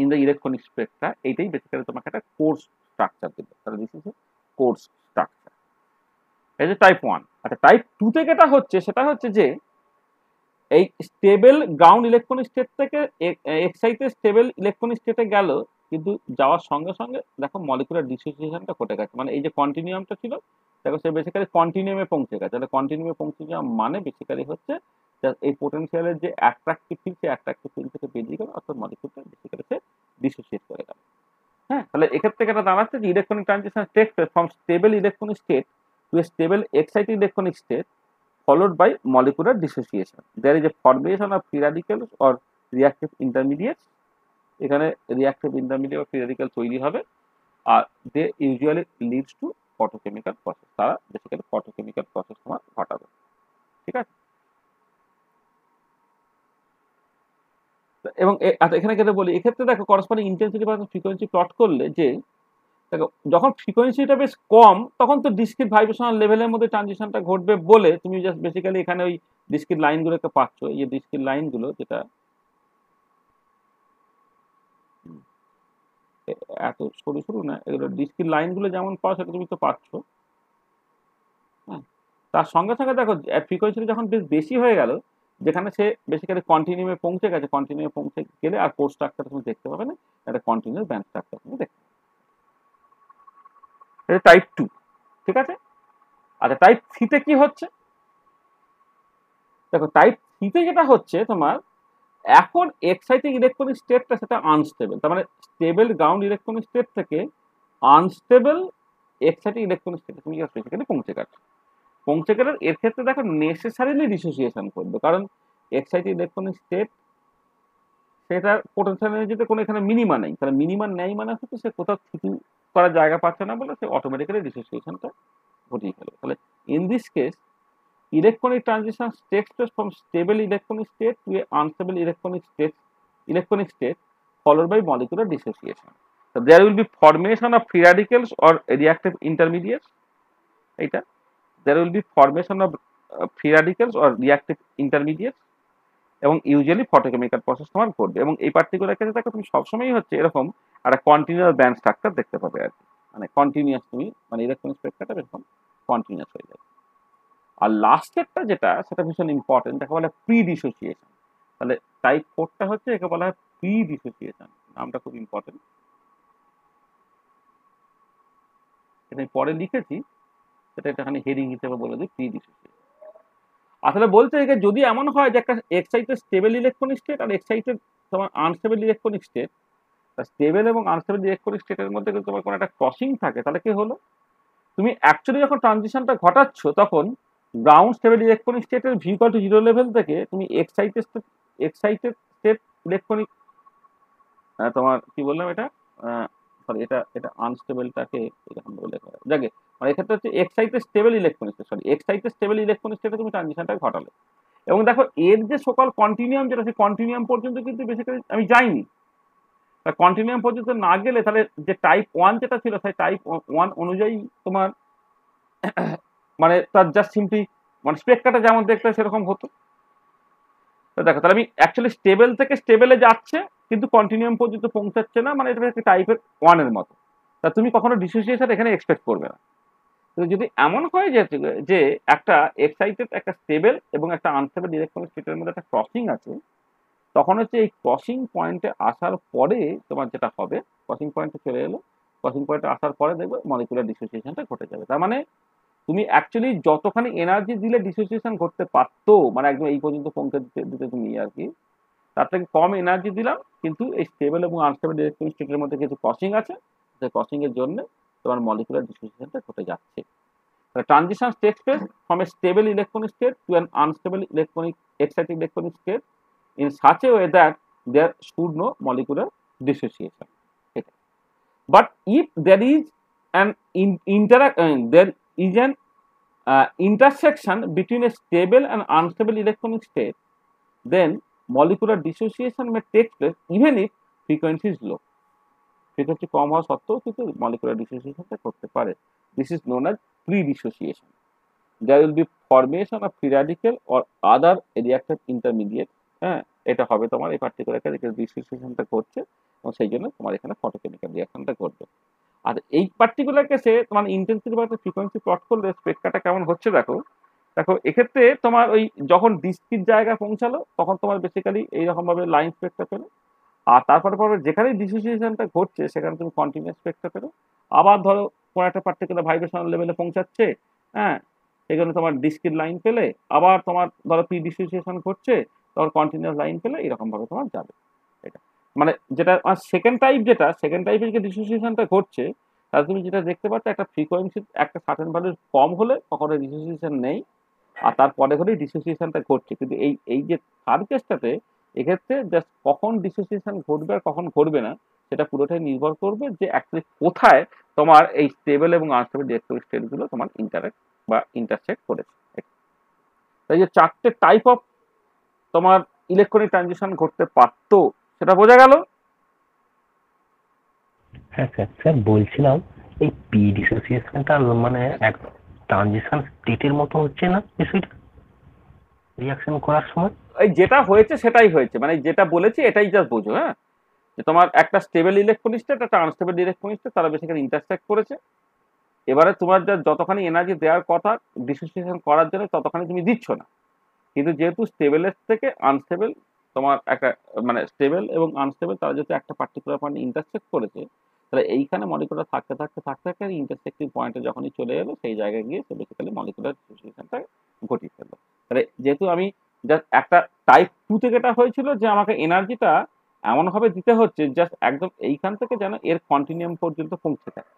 in the electronic Spectra, এইটাই বেসিক্যালি তোমাকে একটা কোর্স স্ট্রাকচার দেবে। তাহলে this is a course structure. এই যে টাইপ 1। আচ্ছা, টাইপ 2 তে যেটা হচ্ছে সেটা হচ্ছে যে এই স্টেবল গ্রাউন্ড ইলেকট্রনিক স্টেট থেকে এক্সাইটেড স্টেবল ইলেকট্রনিক স্টেটে গেল, কিন্তু যাওয়ার সঙ্গে সঙ্গে দেখো মলিকুলার ডিসোসিয়েশনটা ঘটে গেছে। মানে এই যে কন্টিনিউয়ামটা ছিল, দেখো সে বেসিক্যালি কন্টিনিউমে পৌঁছে গেছে। তাহলে কন্টিনিউমে পৌঁছে যাওয়া মানে বেসিক্যালি হচ্ছে এই পোটেনশিয়ালের যে অ্যাট্রাকটিভ ফিল্ড, সেই অ্যাট্রাকটিভ ফিল্ড থেকে বেরিয়ে গেল, অর্থাৎ মলিকুলটা বেসিক্যালি সে ডিসোসিয়েট করে গেল। হ্যাঁ, তাহলে এক্ষেত্রে এটা দাঁড়াচ্ছে যে electronic transition take place from stable electronic state to a stable excited electronic state followed by molecular dissociation. There is a formation of free radicals or reactive intermediates. এখানে reactive intermediate or free radical তৈরি হবে, আর they usually leads to photochemical process. তারা basically photochemical process তোমার ঘটাবে। ঠিক আছে। এবং আচ্ছা, এখানে কেটে বলি, এক্ষেত্রে দেখো করসপন্ডিং ইন্টেন্সিটি বা ফ্রিকোয়েন্সি প্লট করলে, যে দেখো যখন ফ্রিকোয়েন্সিটা বেশ কম তখন তো ডিসক্রিট ভাইব্রেশনাল লেভেলের মধ্যে ট্রানজিশনটা ঘটবে বলে তুমি জাস্ট বেসিক্যালি এখানে ওই ডিসক্রিট লাইনগুলোকে পাচ্ছ। এই যে ডিসক্রিট লাইনগুলো, যেটা এত সরু সরু না, এগুলো ডিসক্রিট লাইনগুলো যেমন পাও সেটা তুমি তো পাচ্ছ। হ্যাঁ, তার সঙ্গে সঙ্গে দেখো ফ্রিকোয়েন্সিটা যখন বেশ বেশি হয়ে গেল, যেখানে সে বেসিক্যালি কন্টিনিউমে পৌঁছে গেছে, কন্টিনিউমে পৌঁছে গেলে আর কোর স্ট্রাকচার তুমি দেখতে পাবে না, একটা কন্টিনিউয়াস ব্যান্ড স্ট্রাকচার তুমি দেখতে পাবে। এটা টাইপ 2, ঠিক আছে। আচ্ছা টাইপ 3 তে কি হচ্ছে দেখো, টাইপ 3 তে যেটা হচ্ছে তোমার, এখন এক্সাইটিং ইলেকট্রনিক স্টেটটা সেটা আনস্টেবল, তার মানে স্টেবল গ্রাউন্ড ইলেকট্রনিক স্টেট থেকে আনস্টেবল এক্সাইটিং ইলেকট্রনিক স্টেটে তুমি বেসিক্যালি পৌঁছে গেছো। পৌঁছে গেলে এর ক্ষেত্রে দেখো নেসেসারিলি ডিসোসিয়েশন করবে, কারণ এক্সাইটিং ইলেকট্রনিক স্টেট সেটা পোটেনশিয়াল এনার্জিতে কোনো এখানে মিনিমা নেই, তাহলে মিনিমা নেই মানে হচ্ছে সে কোথাও থিতু করার জায়গা পাচ্ছে না বলে সে অটোমেটিক্যালি ডিসোসিয়েশনটা ঘটিয়ে ফেলবে। তাহলে in this case electronic transition takes place from stable electronic state to a unstable electronic state followed by molecular dissociation. So there will be formation of free radicals or reactive intermediates. Right? There will be formation of free radicals or reactive intermediates এবং usually photochemical process তোমার ঘটবে, এবং এই particular ক্ষেত্রে দেখো তুমি সবসময়ই হচ্ছে এরকম একটা কন্টিনিউয়াস ব্যান্ড স্ট্রাকচার দেখতে পাবে আর কি, মানে কন্টিনিউয়াস তুমি মানে ইলেকট্রনিক স্পেকট্রামটা এরকম কন্টিনিউয়াস হয়ে যাবে। আর লাস্টেরটা যেটা সেটা ভীষণ ইম্পর্টেন্ট, তাকে বলা হয় প্রি ডিসোসিয়েশন। তাহলে টাইপ 4টা হচ্ছে একে বলা হয় প্রি ডিসোসিয়েশন, নামটা খুব ইম্পর্টেন্ট, এটা পরে লিখেছি, সেটা এখানে হেডিং হিসেবে বলে দিই প্রি ডিসোসিয়েশন। আসলে বলতে গেলে যদি এমন হয় যে একটা এক্সাইটেড স্টেবল ইলেকট্রনিক স্টেট আর এক্সাইটেড তোমার আনস্টেবল ইলেকট্রনিক স্টেট, স্টেবল এবং আনস্টেবল ইলেকট্রনিক স্টেটের মধ্যে যদি তোমার কোনো একটা ক্রসিং থাকে, তাহলে কি হলো, তুমি অ্যাকচুয়ালি যখন ট্রানজিশনটা ঘটাচ্ছ তখন গ্রাউন্ড স্টেবল ইলেকট্রনিক স্টেটের ভি ইকুয়াল টু 0 লেভেল থেকে তুমি এক্সাইটেড স্টেট ইলেকট্রনিক তোমার কি বললাম এটা সরি এটা আনস্টেবলটাকে এরকম ভাবে লেখা হয় যাকে, মানে এক্ষেত্রে হচ্ছে excited stable electronic state, sorry excited stable electronic স্টেটে তুমি ট্রানজিশনটা ঘটালে, এবং দেখো এর যে সকল কন্টিনিউয়াম যেটা সেই কন্টিনিউয়াম পর্যন্ত কিন্তু বেসিক্যালি আমি যাইনি, কন্টিনিউয়াম পর্যন্ত না গেলে তাহলে যে টাইপ 1 যেটা ছিল সেই টাইপ 1 অনুযায়ী তোমার মানে তার জাস্ট সিম্পলি মানে স্পেকট্রাটা যেমন দেখতে হয় সেরকম হতো। তো দেখো তাহলে আমি অ্যাকচুয়ালি স্টেবল থেকে স্টেবলে যাচ্ছে কিন্তু কন্টিনিউয়াম পর্যন্ত পৌঁছাচ্ছে না, মানে এটা একটা টাইপের 1 এর মতো, তা তুমি কখনো ডিসোসিয়েশন এখানে এক্সপেক্ট করবে না। তো যদি এমন হয় যে একটা এক্সাইটেড একটা স্টেবল এবং একটা আনস্টেবল ইলেকট্রনিক স্টেটের মধ্যে একটা ক্রসিং আছে, তখন হচ্ছে এই ক্রসিং পয়েন্টে আসার পরে তোমার যেটা হবে, ক্রসিং পয়েন্টে চলে এলো, ক্রসিং পয়েন্টে আসার পরে দেখবে মলিকুলার ডিসোসিয়েশনটা ঘটে যাবে। তার মানে তুমি অ্যাকচুয়ালি যতখানি এনার্জি দিলে ডিসোসিয়েশন ঘটতে পারতো, মানে একদম এই পর্যন্ত পৌঁছে দিতে তুমি আর কি, তার থেকে কম এনার্জি দিলাম, কিন্তু এই স্টেবল এবং আনস্টেবল ইলেকট্রনিক স্টেটের মধ্যে কিছু ক্রসিং আছে, সেই ক্রসিং এর জন্য তোমার মলিকুলার ডিসোসিয়েশনটা ঘটে যাচ্ছে। Transition takes place from a stable electronic state to an unstable electronic excited electronic state in such a way that there should no molecular dissociation. Okay. But if there is an intersection between a stable and unstable electronic state, then molecular dissociation may take place even if frequency is low. Frequency কম হওয়া সত্ত্বেও কিন্তু molecular dissociation করতে পারে। This is known as pre-dissociation. There will be formation of free radical or other reactive intermediate. হ্যাঁ, এটা হবে তোমার এই পার্টিকুলার ক্ষেত্রে ডিসোসিয়েশনটা করছে এবং সেই জন্য তোমার এখানে ফটোকেমিক্যাল রিঅ্যাকশনটা ঘটবে। আর এই পার্টিকুলার কেসে তোমার ইন্টেন্সিটি বা ফ্রিকোয়েন্সি প্লট করলে স্পেকট্রাটা কেমন হচ্ছে দেখো, এক্ষেত্রে তোমার ওই যখন ডিসক্রিট জায়গায় পৌঁছালো তখন তোমার বেসিক্যালি এইরকম ভাবে লাইন স্পেকট্রা পেলো, আর তারপরে যেখানেই ডিসোসিয়েশনটা ঘটছে সেখানে তুমি কন্টিনিউয়াস স্পেকট্রা পেলো, আবার ধরো কোনো একটা পার্টিকুলার ভাইব্রেশনাল লেভেলে পৌঁছাচ্ছে, হ্যাঁ সেখানে তোমার ডিসক্রিট লাইন পেলে, আবার তোমার ধরো প্রি ডিসোসিয়েশন ঘটছে তখন কন্টিনিউয়াস লাইন পেলে, এরকম ভাবে তোমার যাবে। এটা মানে যেটা সেকেন্ড টাইপের যে ডিসোসিয়েশনটা ঘটছে, তাহলে তুমি যেটা দেখতে পাচ্ছ একটা ফ্রিকোয়েন্সি একটা সার্টেন ভ্যালুর কম হলে কখনো ডিসোসিয়েশন নেই, আর তারপরে হলেই ডিসোসিয়েশনটা ঘটছে। কিন্তু এই যে থার্ড কেসটাতে এক্ষেত্রে জাস্ট কখন ডিসোসিয়েশন ঘটবে আর কখন ঘটবে না সেটা পুরোটাই নির্ভর করবে যে অ্যাকচুয়ালি কোথায় তোমার এই স্টেবল এবং আনস্টেবল ইলেকট্রনিক স্টেটগুলো তোমার ইন্টারেক্ট বা ইন্টারসেক্ট করেছে। তাই যে চারটে টাইপ অফ তোমার ইলেকট্রনিক ট্রানজিশন ঘটতে পারতো সেটা বোঝা গেল। হ্যাঁ স্যার, স্যার বলছিলাম এই পি ডিসোসিয়েশনটা মানে এক ট্রানজিশন স্টেটের মতো হচ্ছে না বিষয়টা রিঅ্যাকশন করার সময়? এই যেটা হয়েছে সেটাই হয়েছে, মানে যেটা বলেছি এটাই জাস্ট বোঝো। হ্যাঁ, যে তোমার একটা স্টেবল ইলেকট্রনিক স্টেট একটা আনস্টেবল ইলেকট্রনিক স্টেট তারা বেসিক্যালি ইন্টারসেক্ট করেছে, এবারে তোমার যতখানি এনার্জি দেওয়ার কথা ডিসোসিয়েশন করার জন্য ততখানি তুমি দিচ্ছ না, কিন্তু যেহেতু স্টেবলের থেকে আনস্টেবল তোমার একটা মানে স্টেবল এবং আনস্টেবল তারা যেহেতু একটা পার্টিকুলার পয়েন্ট ইন্টারসেক্ট করেছে, তাহলে এইখানে মলিকুলার থাকতে থাকতে থাকতে থাকতে ইন্টারসেক্টিং পয়েন্টে যখনই চলে এলো সেই জায়গায় গিয়ে সে বেসিক্যালি মলিকুলার ডিসোসিয়েশনটা ঘটিয়ে ফেললো। তাহলে যেহেতু আমি জাস্ট একটা টাইপ 2 থেকে এটা হয়েছিল যে আমাকে এনার্জিটা এমনভাবে দিতে হচ্ছে জাস্ট একদম এইখান থেকে যেন এর কন্টিনিউম পর্যন্ত পৌঁছে যায়।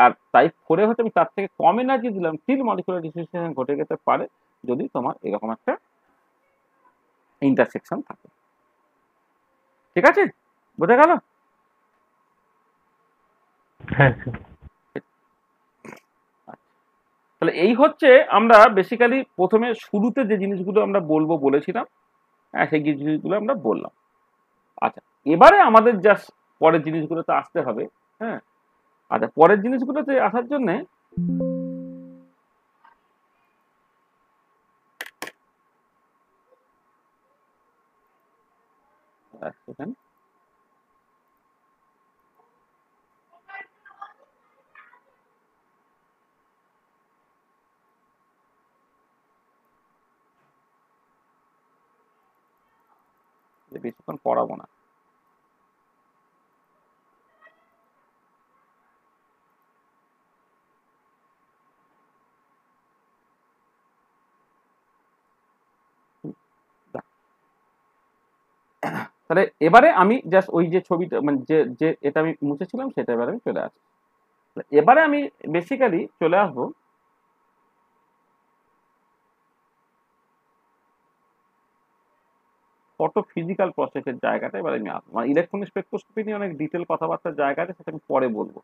আর টাইপ 4 হচ্ছে আমি তার থেকে কম এনার্জি দিলাম, স্টিল মলিকুলার ডিসোসিয়েশন ঘটে যেতে পারে যদি তোমার এরকম একটা ইন্টারসেকশন থাকে। ঠিক আছে, বোঝা গেল? হ্যাঁ স্যার। তাহলে এই হচ্ছে আমরা বেসিক্যালি প্রথমে শুরুতে যে জিনিসগুলো আমরা বলবো বলেছিলাম, হ্যাঁ সেই জিনিসগুলো আমরা বললাম। আচ্ছা, এবারে আমাদের জাস্ট পরের জিনিসগুলোতে আসতে হবে। হ্যাঁ, আচ্ছা, পরের জিনিসগুলোতে আসার জন্য বেশিক্ষণ পড়াবো না। তাহলে এবারে আমি জাস্ট ওই যে ছবিটা মানে যে যে এটা আমি মুছেছিলাম সেটা এবারে আমি চলে আসবো। এবারে আমি বেসিক্যালি চলে আসবো ফটো ফিজিক্যাল প্রসেসের জায়গাটা। এবারে আমি আসবো মানে ইলেকট্রনিক স্পেকট্রোস্কোপি নিয়ে অনেক ডিটেল কথাবার্তার জায়গা আছে, সেটা আমি পরে বলবো।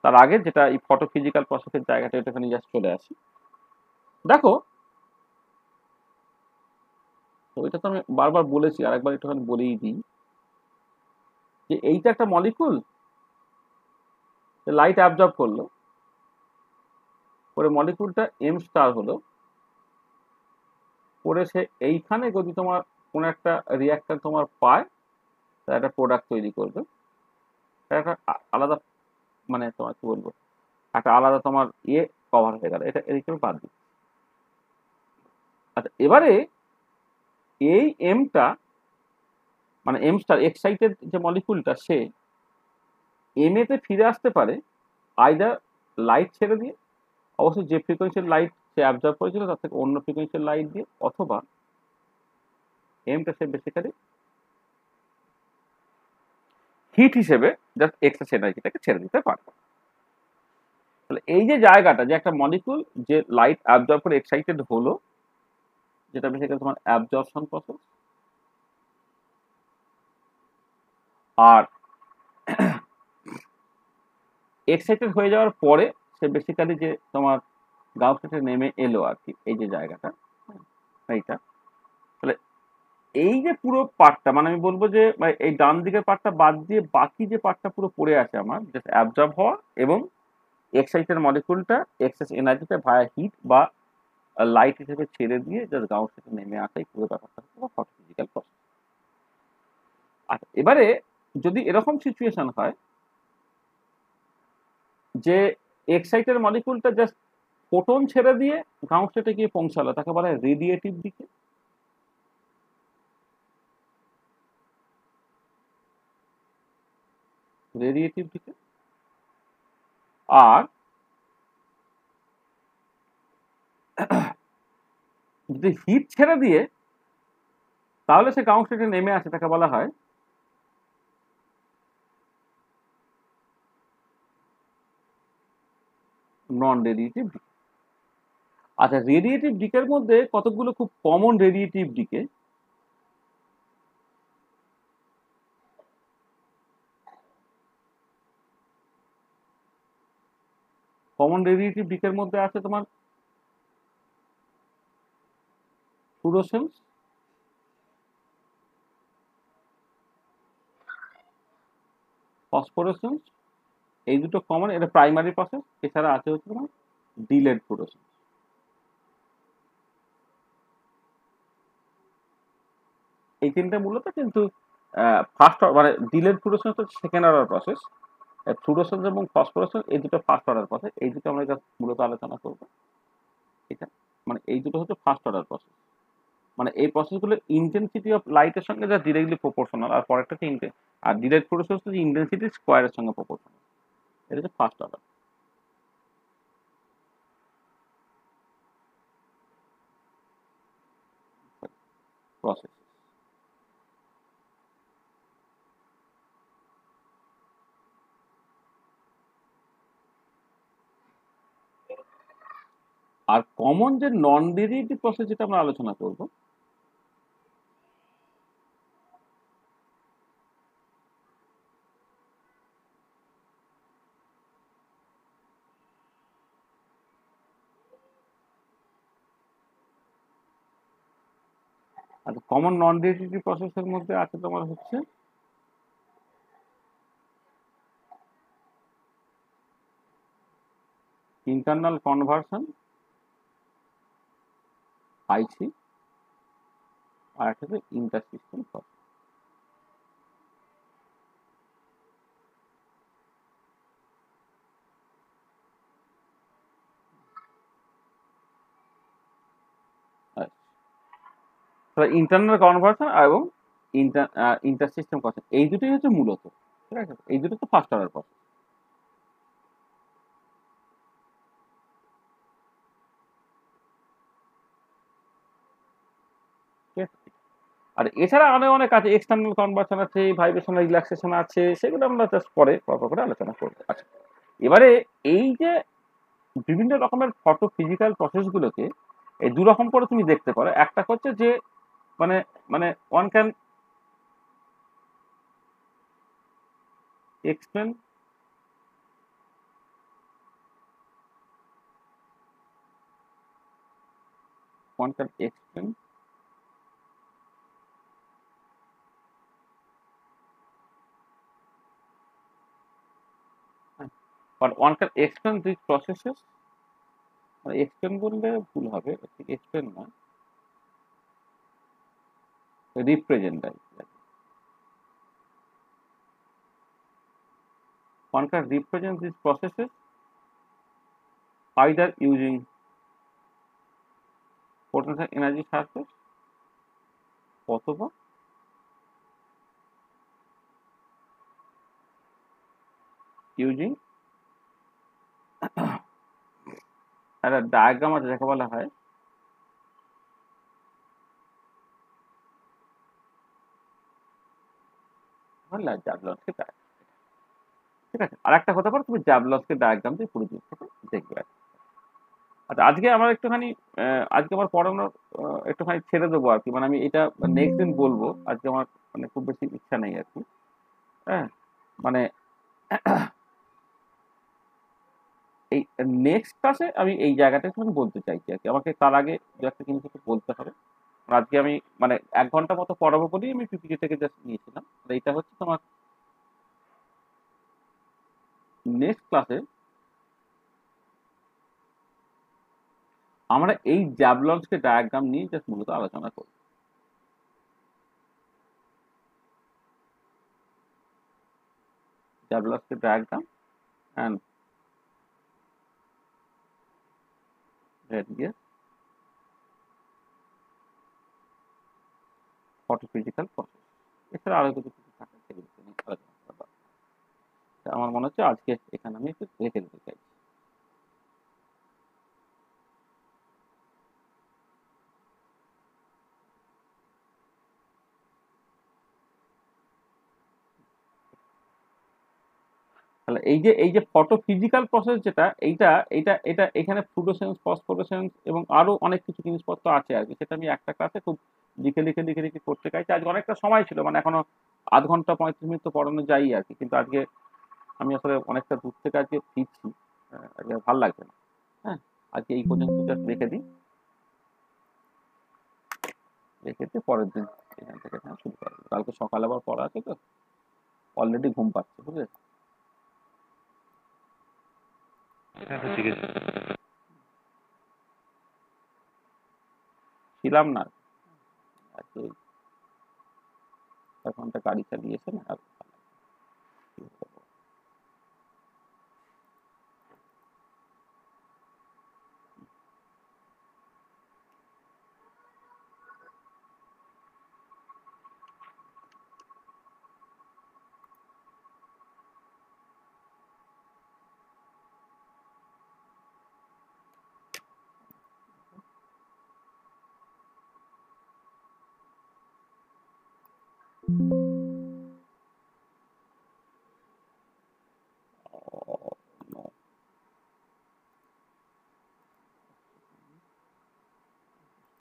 তার আগে যেটা এই ফটো ফিজিক্যাল প্রসেসের জায়গাটা এটাখানে জাস্ট চলে আসি। দেখো, তো এটা তো আমি বারবার বলেছি, আরেকবার একটুখানি বলেই দিই যে এইটা একটা মলিকুল লাইট অ্যাবজর্ব করলো, করে মলিকুলটা এম স্টার হলো, করে সে এইখানে যদি তোমার কোন একটা রিয়াক্টর তোমার পায় তার একটা প্রোডাক্ট তৈরি করবে, একটা আলাদা মানে তোমার কি বলবো একটা আলাদা তোমার ইয়ে কভার হয়ে গেল, এটা এদিকে বাদ দিই। আচ্ছা, এবারে এই এমটা মানে এম স্টার এক্সাইটেড যে মলিকুলটা সে এম এতে ফিরে আসতে পারে আইদার লাইট ছেড়ে দিয়ে, অবশ্যই যে ফ্রিকোয়েন্সির লাইট সে অ্যাবজর্ব করেছিল তার থেকে অন্য ফ্রিকোয়েন্সির লাইট দিয়ে, অথবা এমটা সে বেসিক্যালি হিট হিসেবে জাস্ট এক্সেস এনার্জিটাকে ছেড়ে দিতে পারে। তাহলে এই যে জায়গাটা যে একটা মলিকুল যে লাইট অ্যাবজর্ব করে এক্সাইটেড হলো, যেটা বেসিক্যালি তোমার অ্যাবজর্পশন প্রসেস, আর এক্সাইটেড হয়ে যাওয়ার পরে সে বেসিক্যালি যে তোমার গাউসেটে নেমে এলো আর কি, এই যে জায়গাটা এইটা। তাহলে এই যে পুরো পার্টটা মানে আমি বলবো যে এই ডান দিকের পার্টটা বাদ দিয়ে বাকি যে পার্টটা পুরো পড়ে আছে আমার, জাস্ট অ্যাবজর্ব হওয়া এবং এক্সাইটেড মলিকুলটা এক্সেস এনার্জিটা ভায়া হিট বা লাইট হিসেবে ছেড়ে দিয়ে জাস্ট গাউসেটে নেমে আসাই পুরো ব্যাপারটা হচ্ছে ফটোফিজিক্যাল প্রসেস। আচ্ছা, এবারে যদি এরকম সিচুয়েশন হয় যে এক্সাইটেড মলিকুলটা জাস্ট ফোটন ছেড়ে দিয়ে গ্রাউন্ড স্টেটে গিয়ে পৌঁছালো, তাকে বলা হয় রেডিয়েটিভ দিকে। রেডিয়েটিভ দিকে। আর যদি হিট ছেড়ে দিয়ে তাহলে সে গ্রাউন্ড স্টেটে নেমে আসে, তাকে বলা হয় নন রেডিয়েটিভ দিকে। আচ্ছা, রেডিয়েটিভ দিকের মধ্যে কতগুলো খুব কমন রেডিয়েটিভ দিকে। কমন রেডিয়েটিভ দিকের মধ্যে আছে তোমার ফ্লুরোসেন্স, ফসফোরেসেন্স, এই দুটো কমন, এটা প্রাইমারি প্রসেস। এছাড়া আছে হচ্ছে তোমার ডিলেড ফ্লুরোসেন্স। এই তিনটা মূলত কিন্তু ফার্স্ট মানে ডিলেড ফ্লুরোসেন্স হচ্ছে সেকেন্ড অর্ডার প্রসেস, ফ্লুরোসেন্স এবং ফসফোরেসেন্স এই দুটো ফার্স্ট অর্ডার প্রসেস। এই দুটো আমরা মূলত আলোচনা করবো। এটা মানে এই দুটো হচ্ছে ফার্স্ট অর্ডার প্রসেস। মানে এই প্রসেসগুলো ইন্টেন্সিটি অফ লাইটের সঙ্গে যা ডিরেক্টলি প্রপোর্শনাল, আর পরেরটা হচ্ছে আর ডিরেক্ট প্রসেস হচ্ছে ইন্টেন্সিটি স্কোয়ারের সঙ্গে প্রপোর্শনাল। এটা হচ্ছে ফার্স্ট অর্ডার প্রসেস। আর কমন যে নন ডেরিভেটিভ প্রসেস যেটা আমরা আলোচনা করব, আর কমন নন ডেরিভেটিভ প্রসেসের মধ্যে আছে তোমার হচ্ছে ইন্টারনাল কনভার্সন আইসি, আর একটা হচ্ছে inter system process. Internal conversion এবং ইন্টার সিস্টেম প্রসেস, এই দুটোই হচ্ছে মূলত, ঠিক আছে, এই দুটো তো ফার্স্ট অর্ডার প্রসেস। আর এছাড়া অনেক অনেক আছে, এক্সটার্নাল কনভার্সন আছে, ভাইব্রেশনাল রিল্যাক্সেশন আছে, সেগুলো আমরা জাস্ট পরে পর করে আলোচনা করবো। আচ্ছা, এবারে এই যে বিভিন্ন রকমের ফটো ফিজিক্যাল প্রসেসগুলোকে এই দু রকম করে তুমি দেখতে পারো। একটা হচ্ছে যে মানে মানে one can explain one can explain but one can explain these processes, explain বললে ভুল হবে, explain নয়, represent আর কি। one can represent these processes either using potential energy surface অথবা using একটা ডায়াগ্রাম আছে যাকে বলা হয় জ্যাবলনস্কি ডায়াগ্রাম। ঠিক আছে, আর একটা হতে পারে তুমি জ্যাবলনস্কি ডায়াগ্রাম দিয়ে পুরো জিনিসটাকে দেখবে। আচ্ছা, আজকে আমার একটুখানি আজকে আমার পড়ানোর একটুখানি ছেড়ে দেবো আর কি, মানে আমি এটা নেক্সট দিন বলবো, আজকে আমার মানে খুব বেশি ইচ্ছা নেই আর কি। হ্যাঁ, মানে এই নেক্সট ক্লাসে আমি এই জায়গাটা একটু বলতে চাইছি আর কি। আমাকে তার আগে দু একটা জিনিস একটু বলতে হবে। আজকে আমি মানে 1 ঘন্টা মতো পড়াবো বলেই আমি পিপিটি থেকে জাস্ট নিয়েছিলাম। আর এইটা হচ্ছে তোমার নেক্সট ক্লাসে আমরা এই জ্যাবলনস্কি ডায়াগ্রাম নিয়ে জাস্ট মূলত আলোচনা করব। জ্যাবলনস্কি ডায়াগ্রাম অ্যান্ড রেডিয়াস ফটোফিজিক্যাল প্রসেস, এছাড়া আরো কিছু কিছু থাকে সেগুলো নিয়ে আলোচনা করা দরকার। আমার মনে হচ্ছে আজকে এখানে আমি একটু রেখে দিতে চাই। তাহলে এই যে ফটো ফিজিক্যাল প্রসেস যেটা, এইটা এইটা এটা এখানে ফ্লুরোসেন্স, ফসফোরেসেন্স এবং আরো অনেক কিছু জিনিসপত্র আছে আর কি। সেটা আমি একটা ক্লাসে খুব লিখে লিখে লিখে লিখে করতে চাইছি। আজকে অনেকটা সময় ছিল, মানে এখনো 0.5 ঘন্টা 35 মিনিট তো পড়ানো যাই আর কি, কিন্তু আজকে আমি আসলে অনেকটা দূর থেকে আজকে ফিরছি, আজকে আর ভালো লাগছে না। হ্যাঁ, আজকে এই পর্যন্ত জাস্ট রেখে দিই, রেখে দিয়ে পরের দিন এখান থেকে শুরু করবো। কালকে সকালে আবার পড়া আছে তো, অলরেডি ঘুম পাচ্ছে, বুঝলে। হ্যাঁ, তো ঠিক আছে। ছিলাম না আজকে, 1 ঘন্টা গাড়ি চালিয়েছে না।